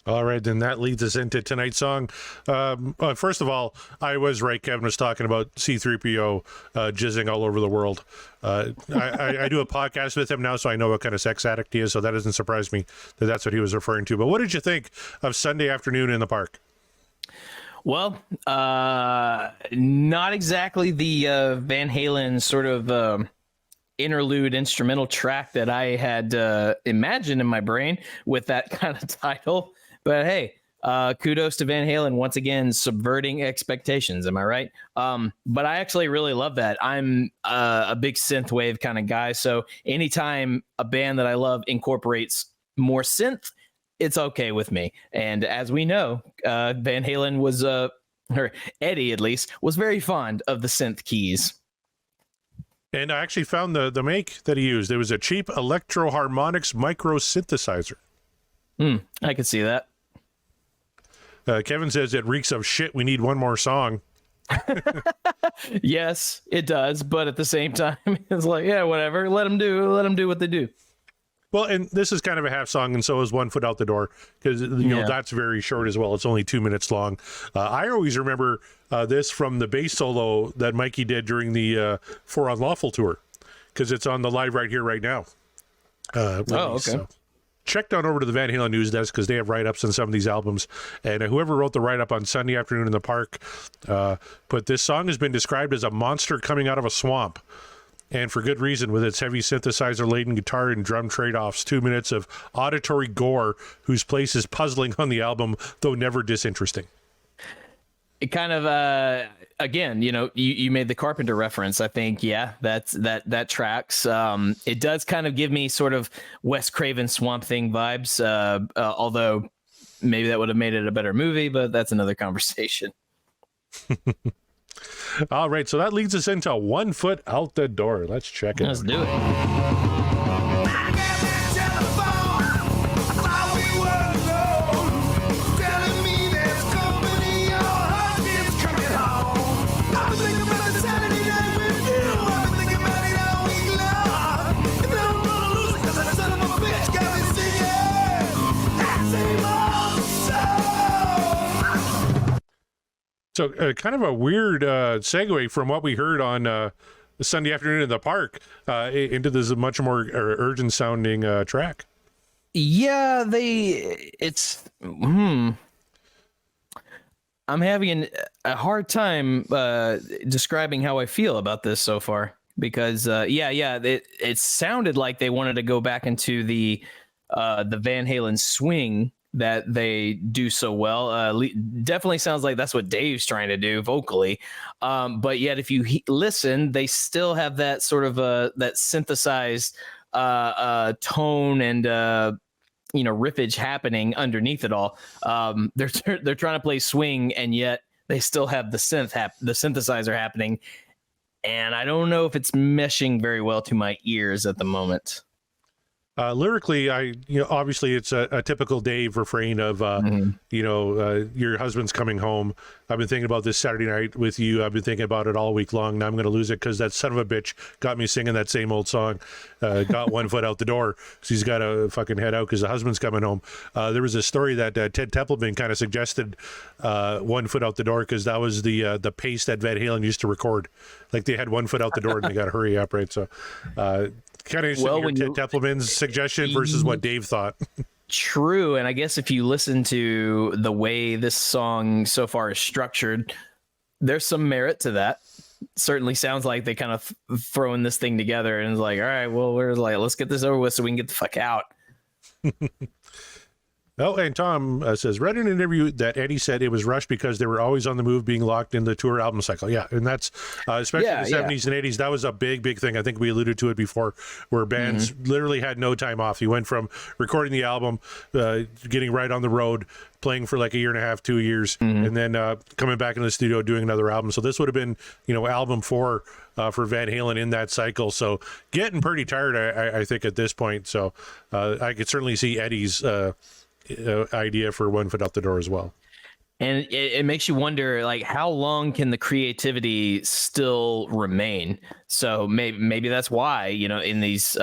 All right, then that leads us into tonight's song. First of all, I was right. Kevin was talking about C-3PO jizzing all over the world. I do a podcast with him now, so I know what kind of sex addict he is, so that doesn't surprise me that that's what he was referring to. But what did you think of Sunday Afternoon in the Park? Well, not exactly the Van Halen sort of interlude instrumental track that I had imagined in my brain with that kind of title. But hey, kudos to Van Halen once again, subverting expectations. Am I right? But I actually really love that. I'm a big synthwave kind of guy. So anytime a band that I love incorporates more synth, it's okay with me. And as we know, Van Halen was or Eddie at least, was very fond of the synth keys. And I actually found the make that he used. It was a cheap Electro Harmonix micro synthesizer. I could see that. Kevin says it reeks of shit. We need one more song. Yes, it does, but at the same time, it's like, yeah, whatever. Let them do what they do. Well, and this is kind of a half song, and so is One Foot Out the Door, because you know that's very short as well. It's only 2 minutes long. I always remember this from the bass solo that Mikey did during the For Unlawful tour, because it's on the Live Right Here, Right Now. Okay. So check on over to the Van Halen news desk, because they have write-ups on some of these albums. And whoever wrote the write-up on Sunday Afternoon in the Park put, this song has been described as a monster coming out of a swamp. And for good reason, with its heavy synthesizer-laden guitar and drum trade-offs. 2 minutes of auditory gore, whose place is puzzling on the album, though never disinteresting. It kind of, again, you know, you made the Carpenter reference. I think, yeah, that tracks. It does kind of give me sort of Wes Craven Swamp Thing vibes, although maybe that would have made it a better movie, but that's another conversation. All right, so that leads us into One Foot Out the Door. Let's check it out. Let's do it. So kind of a weird segue from what we heard on the Sunday Afternoon in the Park into this much more urgent sounding track. Yeah, I'm having a hard time describing how I feel about this so far, because it sounded like they wanted to go back into the Van Halen swing that they do so well. Definitely sounds like that's what Dave's trying to do vocally. But yet if you listen, they still have that sort of that synthesized tone and riffage happening underneath it all. They're trying to play swing, and yet they still have the synthesizer happening. And I don't know if it's meshing very well to my ears at the moment. Lyrically, obviously it's a typical Dave refrain of, your husband's coming home. I've been thinking about this Saturday night with you. I've been thinking about it all week long. Now I'm going to lose it because that son of a bitch got me singing that same old song. Got one foot out the door. So he's got to fucking head out because the husband's coming home. There was a story that Ted Templeman kind of suggested one foot out the door because that was the pace that Van Halen used to record. Like they had one foot out the door and they got to hurry up, right? So kind of interesting Ted Templeman's suggestion versus what Dave thought. True. And I guess if you listen to the way this song so far is structured, there's some merit to that. Certainly sounds like they kind of throwing this thing together and it's like, all right, well, we're like, let's get this over with so we can get the fuck out. Oh, and Tom says, read in an interview that Eddie said it was rushed because they were always on the move, being locked in the tour album cycle. Yeah, and that's, especially in the 70s and 80s, that was a big, big thing. I think we alluded to it before, where bands literally had no time off. You went from recording the album, getting right on the road, playing for like a year and a half, 2 years, and then coming back in the studio doing another album. So this would have been, album 4 for Van Halen in that cycle. So getting pretty tired, I think, at this point. So I could certainly see Eddie's idea for one foot out the door as well. And it makes you wonder, like, how long can the creativity still remain? So maybe that's why, in these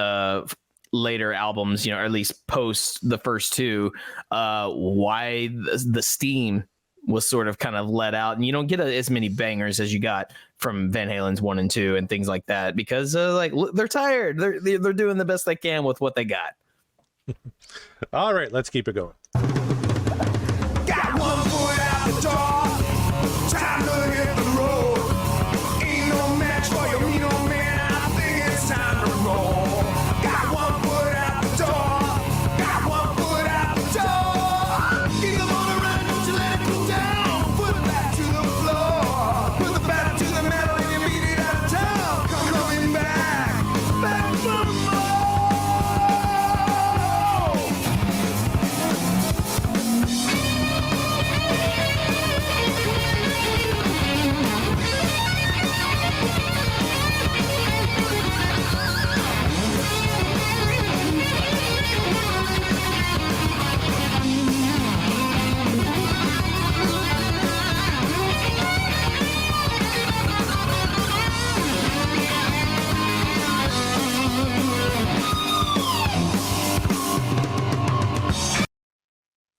later albums, or at least post the first two, why the steam was sort of kind of let out, and you don't get as many bangers as you got from Van Halen's 1 and 2 and things like that, because they're tired. They're doing the best they can with what they got. All right, let's keep it going. Got one foot out the door, time to hit the road. Ain't no match for your mean old man, I think it's time to roll. Got one foot out the door, got one foot out the door. Keep them on the run, don't you let it go down. Put it back to the floor, put the pedal to the metal and you beat it out of town. Come coming back for more.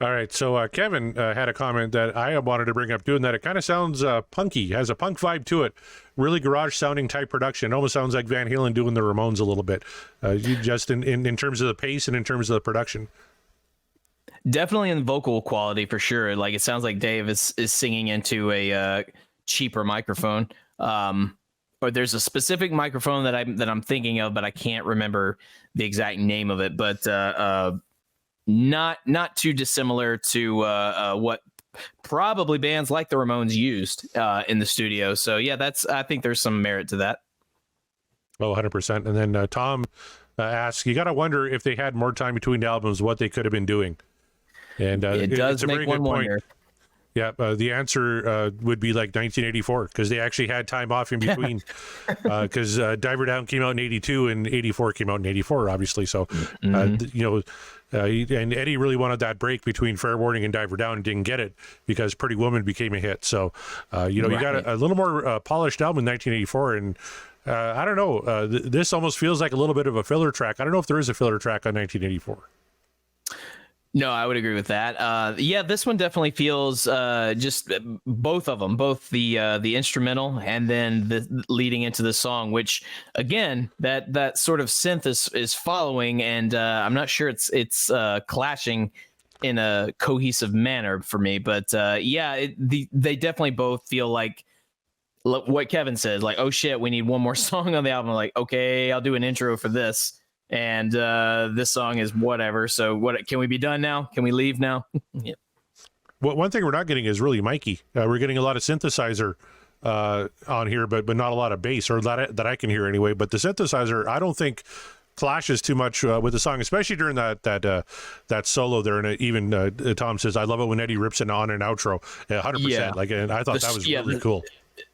All right, so Kevin had a comment that I wanted to bring up too, and that it kind of sounds punky, has a punk vibe to it, really garage sounding type production. Almost sounds like Van Halen doing the Ramones a little bit, just in terms of the pace and in terms of the production. Definitely in vocal quality for sure. Like it sounds like Dave is singing into a cheaper microphone. Or there's a specific microphone that I'm thinking of, but I can't remember the exact name of it. But not too dissimilar to what probably bands like the Ramones used in the studio. So yeah, I think there's some merit to that. Oh, 100%. And then Tom asks, you got to wonder if they had more time between albums, what they could have been doing. And it does it's a make very one good point. wonder. Yeah, the answer would be like 1984 because they actually had time off in between because Diver Down came out in 82 and 84 came out in 84, obviously. So, and Eddie really wanted that break between Fair Warning and Diver Down and didn't get it because Pretty Woman became a hit. So, you got a little more polished album in 1984. And I don't know, this almost feels like a little bit of a filler track. I don't know if there is a filler track on 1984. No, I would agree with that. Yeah, this one definitely feels just both of them, both the instrumental and then the leading into the song, which again, that sort of synth is following, and I'm not sure it's clashing in a cohesive manner for me. But they definitely both feel like what Kevin said, like, oh shit, we need one more song on the album. Like, okay, I'll do an intro for this. And this song is whatever. So what can we be done now? Can we leave now? Yeah. Well, one thing we're not getting is really Mikey. We're getting a lot of synthesizer on here, but not a lot of bass, or that I can hear anyway. But the synthesizer, I don't think clashes too much with the song, especially during that solo there. And even Tom says, I love it when Eddie rips it on an outro. 100%. Yeah. Like, and I thought that was really cool.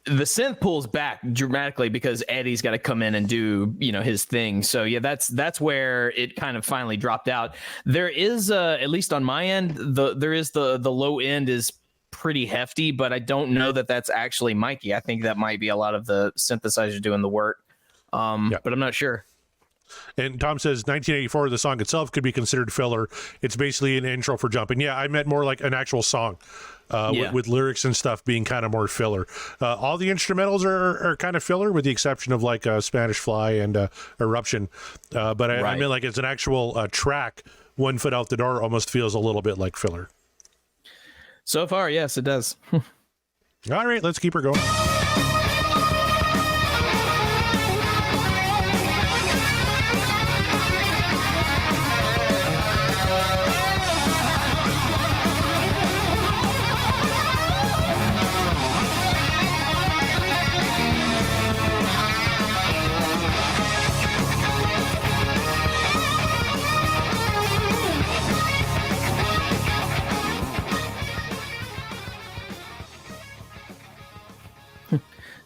The synth pulls back dramatically because Eddie's got to come in and do, his thing. So yeah, that's where it kind of finally dropped out. There is at least on my end, the low end is pretty hefty, but I don't know that that's actually Mikey. I think that might be a lot of the synthesizer doing the work. But I'm not sure. And Tom says 1984, the song itself could be considered filler. It's basically an intro for Jumpin'. Yeah, I meant more like an actual song with lyrics and stuff being kind of more filler. All the instrumentals are kind of filler with the exception of like Spanish Fly and Eruption. But I meant like it's an actual track. 1 Foot Out the Door almost feels a little bit like filler. So far, yes, it does. All right, let's keep her going.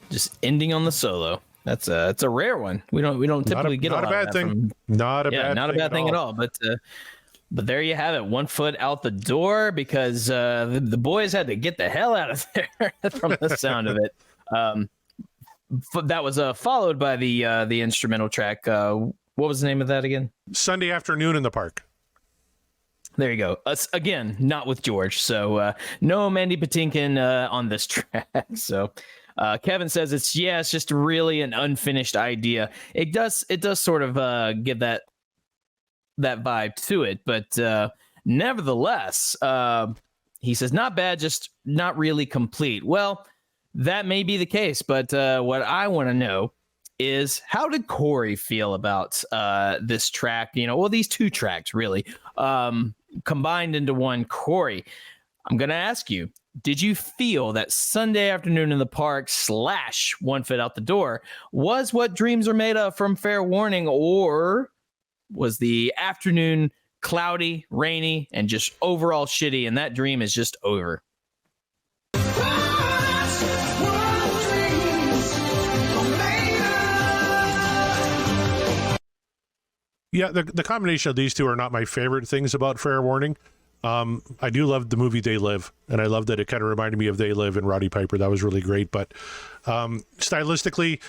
Just ending on the solo. It's a rare one. We don't typically get a lot of that from, not a bad thing at all. But there you have it. 1 foot out the door because the boys had to get the hell out of there from the sound of it. That was followed by the instrumental track. What was the name of that again? Sunday Afternoon in the Park. There you go. Again, not with George. So no Mandy Patinkin on this track. So. Kevin says it's just really an unfinished idea. It does sort of give that vibe to it, but nevertheless, he says not bad, just not really complete. Well, that may be the case, but what I want to know is how did Corey feel about this track? These two tracks really combined into one. Corey, I'm going to ask you. Did you feel that Sunday Afternoon in the Park / 1 Foot Out the Door was what Dreams Are Made Of from Fair Warning, or was the afternoon cloudy, rainy, and just overall shitty, and that dream is just over? Yeah, the combination of these two are not my favorite things about Fair Warning. I do love the movie They Live, and I love that it kind of reminded me of They Live and Roddy Piper. That was really great. But stylistically,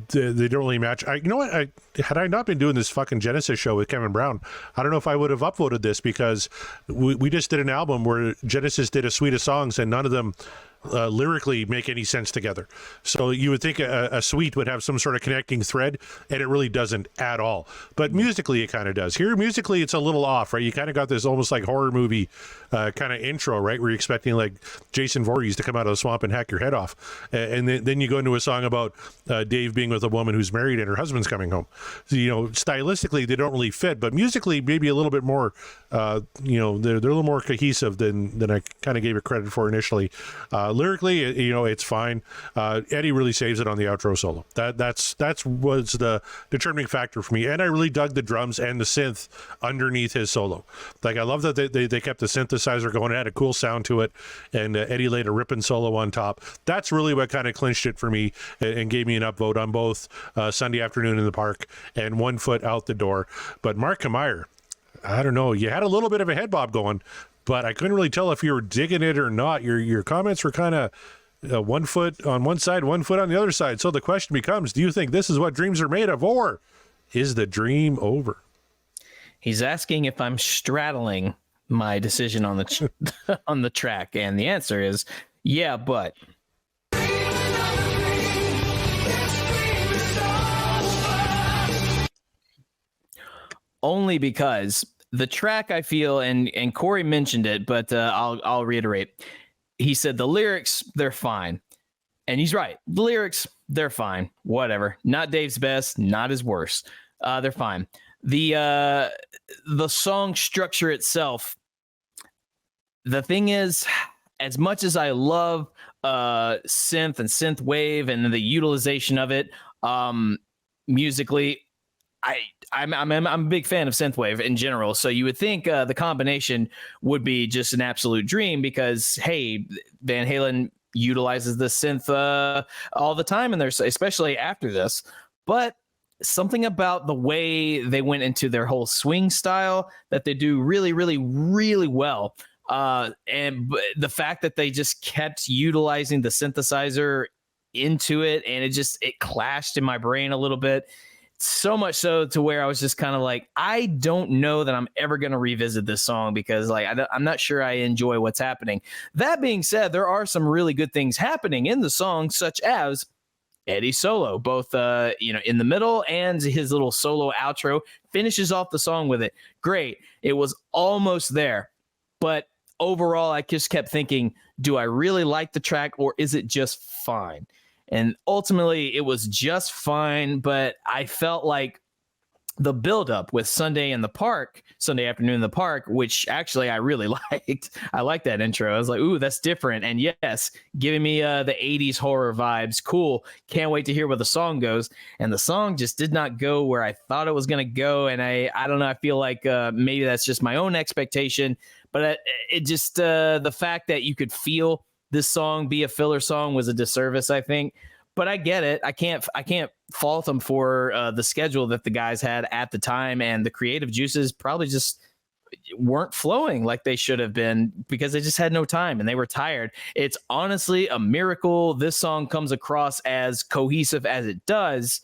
they don't really match. You know what? Had I not been doing this fucking Genesis show with Kevin Brown, I don't know if I would have upvoted this, because we just did an album where Genesis did a suite of songs, and none of them lyrically make any sense together. So you would think a suite would have some sort of connecting thread, and it really doesn't at all. But musically, it kind of does. Here, musically, it's a little off, right? You kind of got this almost like horror movie kind of intro, right? Where you're expecting like Jason Voorhees to come out of the swamp and hack your head off. And then you go into a song about Dave being with a woman who's married and her husband's coming home. So, stylistically, they don't really fit, but musically, maybe a little bit more, they're a little more cohesive than I kind of gave it credit for initially. Lyrically, it's fine. Eddie really saves it on the outro solo. That's was the determining factor for me, and I really dug the drums and the synth underneath his solo. Like, I love that they kept the synthesizer going. It had a cool sound to it, and Eddie laid a ripping solo on top. That's really what kind of clinched it for me and gave me an upvote on both Sunday Afternoon in the Park and One Foot Out the Door. But Mark Kamier, I don't know. You had a little bit of a head bob going, but I couldn't really tell if you were digging it or not. Your comments were kind of 1 foot on one side, 1 foot on the other side. So the question becomes, do you think this is what dreams are made of, or is the dream over? He's asking if I'm straddling my decision on the on the track, and the answer is yeah, but. Only because the track, I feel, and Corey mentioned it, but I'll reiterate. He said the lyrics, they're fine. And he's right. The lyrics, they're fine. Whatever. Not Dave's best, not his worst. They're fine. The song structure itself, the thing is, as much as I love synth and synth wave and the utilization of it musically, I'm a big fan of synthwave in general, so you would think the combination would be just an absolute dream, because hey, Van Halen utilizes the synth all the time, and there's especially after this. But something about the way they went into their whole swing style that they do really, really, really well, and the fact that they just kept utilizing the synthesizer into it, and it clashed in my brain a little bit. So much so to where I was just kind of like, I don't know that I'm ever going to revisit this song, because I'm not sure I enjoy what's happening. That being said, there are some really good things happening in the song, such as Eddie's solo, both in the middle, and his little solo outro finishes off the song with it. Great. It was almost there. But overall, I just kept thinking, do I really like the track, or is it just fine? And ultimately, it was just fine, but I felt like the buildup with Sunday Afternoon in the Park, which actually I really liked. I liked that intro. I was like, ooh, that's different. And yes, giving me the 80s horror vibes. Cool. Can't wait to hear where the song goes. And the song just did not go where I thought it was going to go. And I don't know. I feel like maybe that's just my own expectation. But it just the fact that you could feel this song be a filler song was a disservice, I think. But I get it. I can't fault them for the schedule that the guys had at the time, and the creative juices probably just weren't flowing like they should have been, because they just had no time and they were tired. It's honestly a miracle this song comes across as cohesive as it does.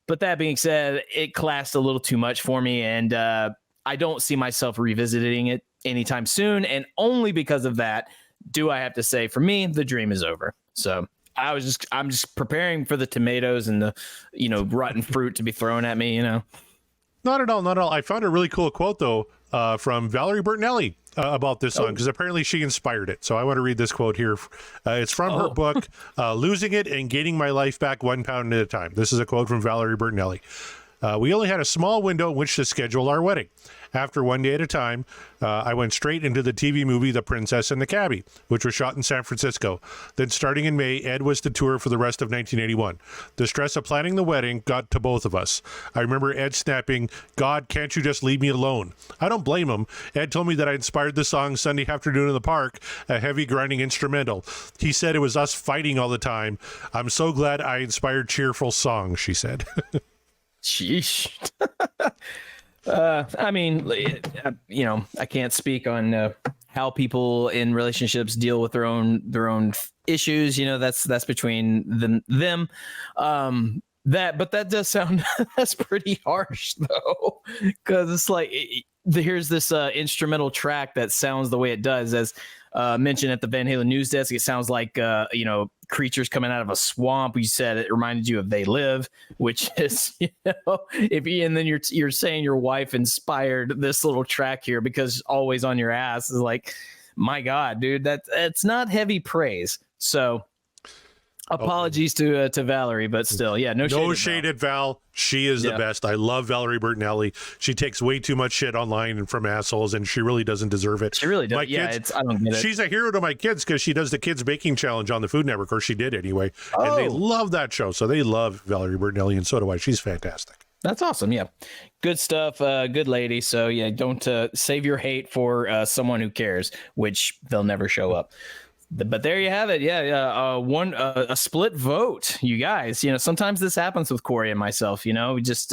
But that being said, it clashed a little too much for me, and I don't see myself revisiting it anytime soon. And only because of that do I have to say, for me, the dream is over. So I'm just preparing for the tomatoes and the, rotten fruit to be thrown at me, Not at all. I found a really cool quote, though, from Valerie Bertinelli about this song, because apparently she inspired it. So I want to read this quote here. It's from her book, Losing It and Gaining My Life Back 1 Pound at a Time. This is a quote from Valerie Bertinelli. We only had a small window in which to schedule our wedding. After One Day at a Time, I went straight into the TV movie The Princess and the Cabbie, which was shot in San Francisco. Then starting in May, Ed was to tour for the rest of 1981. The stress of planning the wedding got to both of us. I remember Ed snapping, "God, can't you just leave me alone?" I don't blame him. Ed told me that I inspired the song Sunday Afternoon in the Park, a heavy grinding instrumental. He said it was us fighting all the time. I'm so glad I inspired cheerful songs, she said. Sheesh. I mean, I can't speak on how people in relationships deal with their own issues. That's between them. But that does sound that's pretty harsh though, because it's like here's this instrumental track that sounds the way it does, as mentioned at the Van Halen news desk. It sounds like creatures coming out of a swamp. You said it reminded you of They Live, which is and then you're saying your wife inspired this little track here because Always on Your Ass is like, my God, dude, that's not heavy praise. So apologies to Valerie, but still, yeah, no shade at Val. She is the best. I love Valerie Bertinelli. She takes way too much shit online and from assholes, and she really doesn't deserve it. She really does. My kids, I don't get it. She's a hero to my kids because she does the Kids Baking Challenge on the Food Network, or she did anyway. And they love that show. So they love Valerie Bertinelli, and so do I. She's fantastic. That's awesome. Yeah. Good stuff. Good lady. So yeah, don't save your hate for someone who cares, which they'll never show up. But there you have it. Yeah. A split vote, you guys. Sometimes this happens with Corey and myself. We just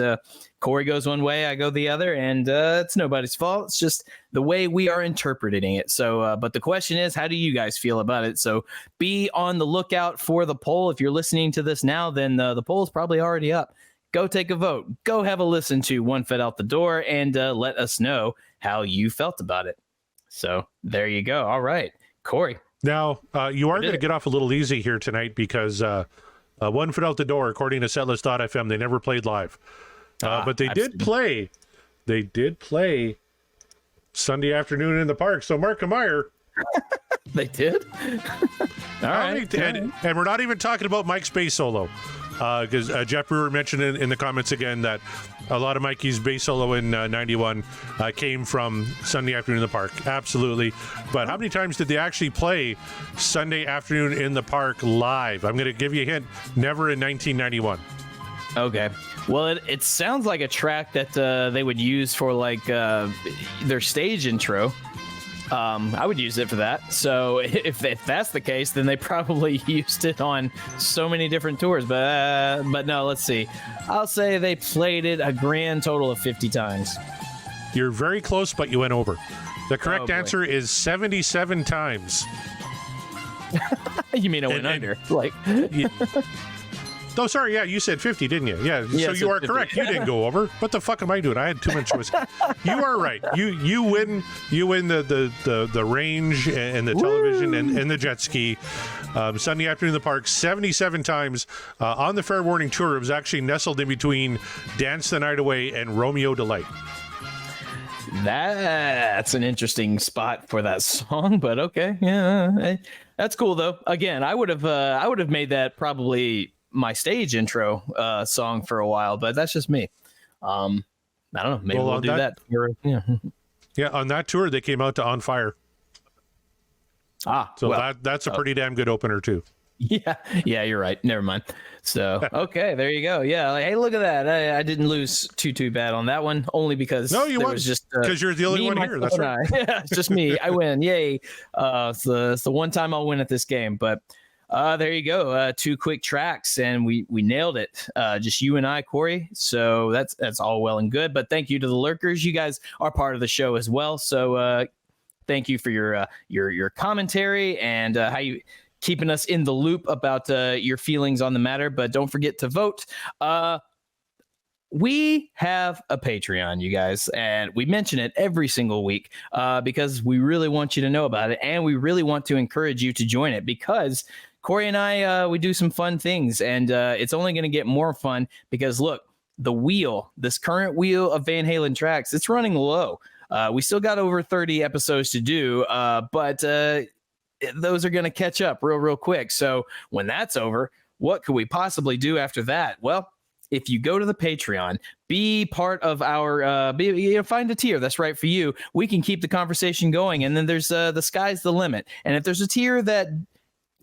Corey goes one way, I go the other, and it's nobody's fault. It's just the way we are interpreting it. So, but the question is, how do you guys feel about it? So, be on the lookout for the poll. If you're listening to this now, then the poll is probably already up. Go take a vote. Go have a listen to One Foot Out the Door, and let us know how you felt about it. So there you go. All right, Corey. Now, you are going to get off a little easy here tonight because One Foot Out the Door, according to Setlist.fm, they never played live. But they did play. They did play Sunday Afternoon in the Park. So, Mark Meyer. They did? All right. And we're not even talking about Mike's bass solo. Because Jeff Brewer mentioned in the comments again that a lot of Mikey's bass solo in 91 came from Sunday Afternoon in the Park. Absolutely. But how many times did they actually play Sunday Afternoon in the Park live? I'm going to give you a hint. Never in 1991. Okay. Well, it sounds like a track that they would use for like their stage intro. I would use it for that. So if that's the case, then they probably used it on so many different tours. But no, let's see. I'll say they played it a grand total of 50 times. You're very close, but you went over. The correct answer is 77 times. You mean I went under? Like. Oh, sorry. Yeah, you said 50, didn't you? Yeah. So you are 50. Correct. You didn't go over. What the fuck am I doing? I had too much whiskey. You are right. You win. You win the range and the television and the jet ski. Sunday Afternoon in the Park 77 times on the Fair Warning tour. It was actually nestled in between Dance the Night Away and Romeo Delight. That's an interesting spot for that song, but okay. Yeah, that's cool though. Again, I would have made that probably my stage intro song for a while, but that's just me. I don't know. Maybe we'll do that. Yeah, on that tour they came out to On Fire. So that's a pretty damn good opener too. Yeah, you're right. Never mind. So okay, there you go. Yeah, hey, look at that. I didn't lose too bad on that one, only because was just because you're the only one here. That's right. Yeah, it's just me. I win. Yay! It's the one time I'll win at this game, but. There you go. 2 quick tracks, and we nailed it. Just you and I, Corey. So that's all well and good. But thank you to the lurkers. You guys are part of the show as well. So thank you for your commentary and how you keeping us in the loop about your feelings on the matter. But don't forget to vote. We have a Patreon, you guys, and we mention it every single week because we really want you to know about it, and we really want to encourage you to join it because Corey and I, we do some fun things, and it's only going to get more fun because, look, this current wheel of Van Halen tracks, it's running low. We still got over 30 episodes to do, but those are going to catch up real quick. So when that's over, what could we possibly do after that? Well, if you go to the Patreon, be part of our, find a tier that's right for you. We can keep the conversation going, and then there's the sky's the limit. And if there's a tier that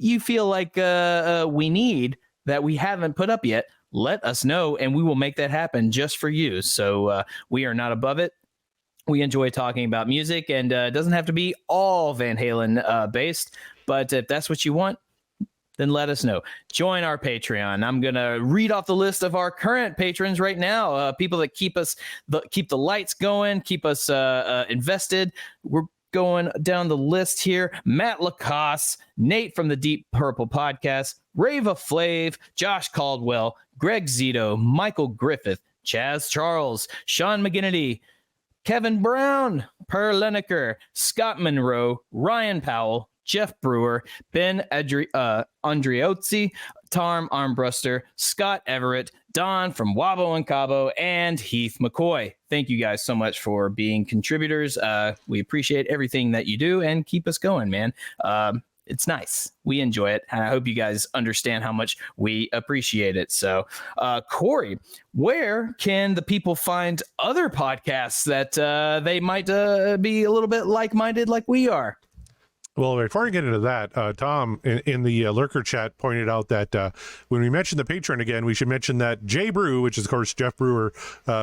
you feel like we need that we haven't put up yet, let us know, and we will make that happen just for you. So we are not above it. We enjoy talking about music, and it doesn't have to be all Van Halen based, but if that's what you want, then let us know. Join our Patreon. I'm going to read off the list of our current patrons right now. People that keep the lights going, keep us invested. We're going down the list here. Matt Lacoste, Nate from the Deep Purple Podcast, Rava Flav, Josh Caldwell, Greg Zito, Michael Griffith, Chaz Charles, Sean McGinnity, Kevin Brown, Per Lineker, Scott Monroe, Ryan Powell, Jeff Brewer, Ben Andriozzi, Tarm Armbruster, Scott Everett, Don from Wabo and Cabo, and Heath McCoy. Thank you guys so much for being contributors. We appreciate everything that you do and keep us going, man. It's nice. We enjoy it. And I hope you guys understand how much we appreciate it. So, Corey, where can the people find other podcasts that they might be a little bit like-minded like we are? Well, before I get into that, Tom in the Lurker chat pointed out that when we mention the Patreon again, we should mention that Jay Brew, which is, of course, Jeff Brewer,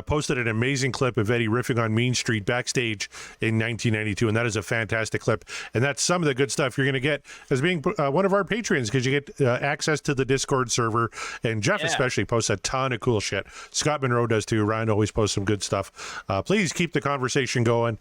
posted an amazing clip of Eddie riffing on Mean Street backstage in 1992, and that is a fantastic clip. And that's some of the good stuff you're going to get as being one of our patrons, because you get access to the Discord server, and Jeff especially posts a ton of cool shit. Scott Monroe does too. Ryan always posts some good stuff. Please keep the conversation going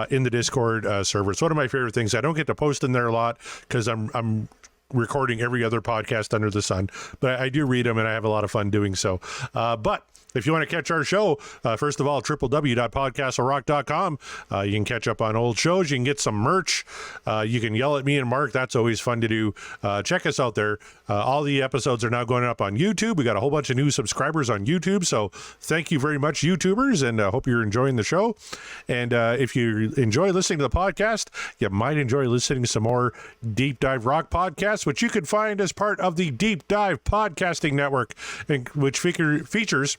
in the Discord server. It's one of my favorite things. I don't get to post in there a lot because I'm recording every other podcast under the sun, but I do read them and I have a lot of fun doing so. But if you want to catch our show, first of all, www.podcastlerock.com. You can catch up on old shows. You can get some merch. You can yell at me and Mark. That's always fun to do. Check us out there. All the episodes are now going up on YouTube. We got a whole bunch of new subscribers on YouTube. So thank you very much, YouTubers, and I hope you're enjoying the show. And if you enjoy listening to the podcast, you might enjoy listening to some more Deep Dive Rock podcasts, which you can find as part of the Deep Dive Podcasting Network, which features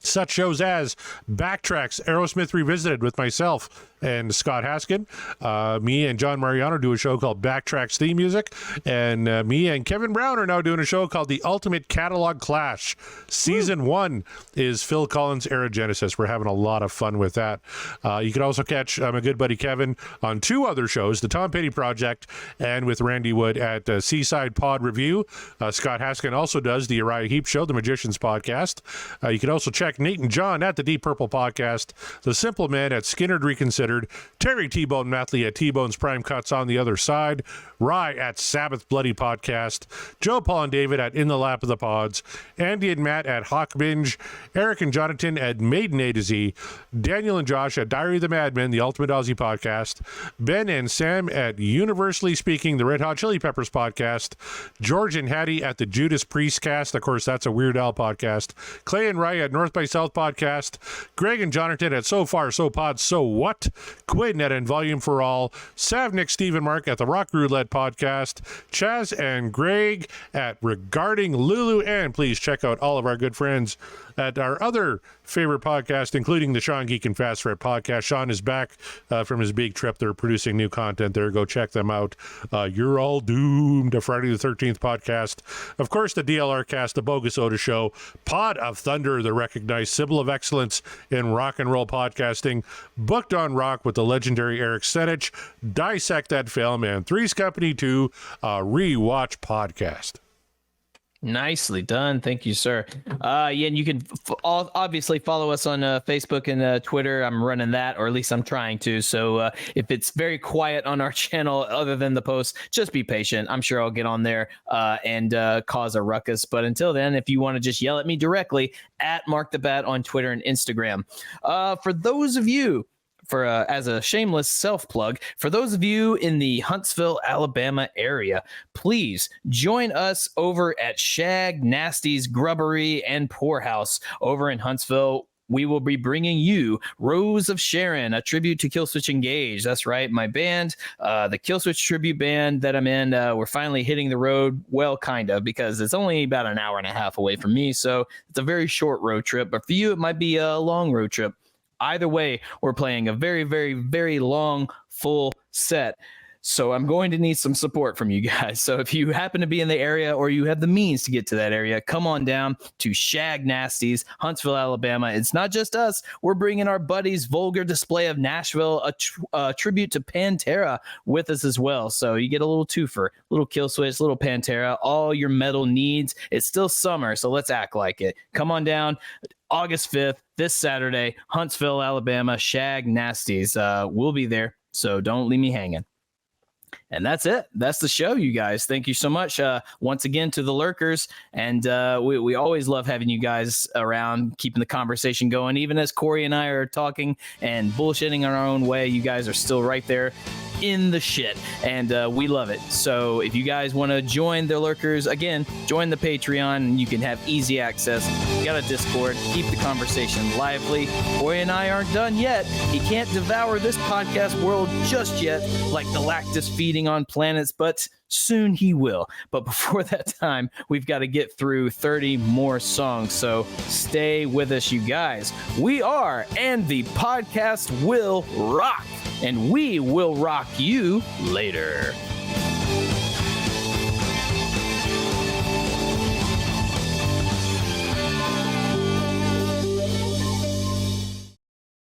such shows as Backtracks, Aerosmith Revisited with myself and Scott Haskin. Me and John Mariano do a show called Backtracks Theme Music. And me and Kevin Brown are now doing a show called The Ultimate Catalog Clash. Season 1 is Phil Collins' Era Genesis. We're having a lot of fun with that. You can also catch my good buddy Kevin on 2 other shows, The Tom Petty Project and with Randy Wood at Seaside Pod Review. Scott Haskin also does The Uriah Heep Show, The Magicians Podcast. You can also check Nate and John at The Deep Purple Podcast, The Simple Man at Skinnerd Reconsidered, Terry T-Bone Mathley at T-Bone's Prime Cuts on the Other Side, Rye at Sabbath Bloody Podcast, Joe, Paul, and David at In the Lap of the Pods, Andy and Matt at Hawk Binge, Eric and Jonathan at Maiden A to Z, Daniel and Josh at Diary of the Madmen, the Ultimate Aussie Podcast, Ben and Sam at Universally Speaking, the Red Hot Chili Peppers Podcast, George and Hattie at the Judas Priest Cast, of course, that's a Weird Al podcast, Clay and Rye at North by South Podcast, Greg and Jonathan at So Far, So Pod, So What, Quinn at In Volume for All, Savnik, Steve, and Mark at the Rock Roulette Podcast, Chaz and Greg at Regarding Lulu, and please check out all of our good friends at our other favorite podcast, including the Sean Geek and Fast Fret podcast. Sean is back from his big trip. They're producing new content there. Go check them out. You're All Doomed, a Friday the 13th podcast. Of course, the DLR cast, the Bogus Oda Show, Pod of Thunder, the recognized symbol of excellence in rock and roll podcasting, Booked on Rock with the legendary Eric Senich, Dissect That Film, and Three's Company 2, a rewatch podcast. Nicely done. Thank you, sir. Yeah, and you can obviously follow us on Facebook and Twitter. I'm running that, or at least I'm trying to. So if it's very quiet on our channel other than the posts, just be patient. I'm sure I'll get on there and cause a ruckus. But until then, if you want to just yell at me directly, at Mark the Bat on Twitter and Instagram. For those of you, as a shameless self-plug, for those of you in the Huntsville, Alabama area, please join us over at Shag Nasty's Grubbery and Poorhouse over in Huntsville. We will be bringing you Rose of Sharon, a tribute to Killswitch Engage. That's right, my band, the Killswitch tribute band that I'm in. We're finally hitting the road, well, kind of, because it's only about an hour and a half away from me, so it's a very short road trip. But for you, it might be a long road trip. Either way, we're playing a very, very, very long, full set. So I'm going to need some support from you guys. So if you happen to be in the area or you have the means to get to that area, come on down to Shag Nasty's, Huntsville, Alabama. It's not just us. We're bringing our buddies Vulgar Display of Nashville, a tribute to Pantera with us as well. So you get a little twofer, little Killswitch, little Pantera, all your metal needs. It's still summer, so let's act like it. Come on down. August 5th, this Saturday, Huntsville, Alabama, Shag Nasty's. We'll be there, so don't leave me hanging. And that's it. That's the show, you guys. Thank you so much once again to the lurkers. And we always love having you guys around, keeping the conversation going. Even as Corey and I are talking and bullshitting our own way, you guys are still right there in the shit. And we love it. So if you guys want to join the lurkers, again, join the Patreon and you can have easy access. You got a Discord. Keep the conversation lively. Corey and I aren't done yet. He can't devour this podcast world just yet like Galactus feeding on planets, but soon he will. But before that time, we've got to get through 30 more songs. So stay with us, you guys. We are, and the podcast will rock, and we will rock you later.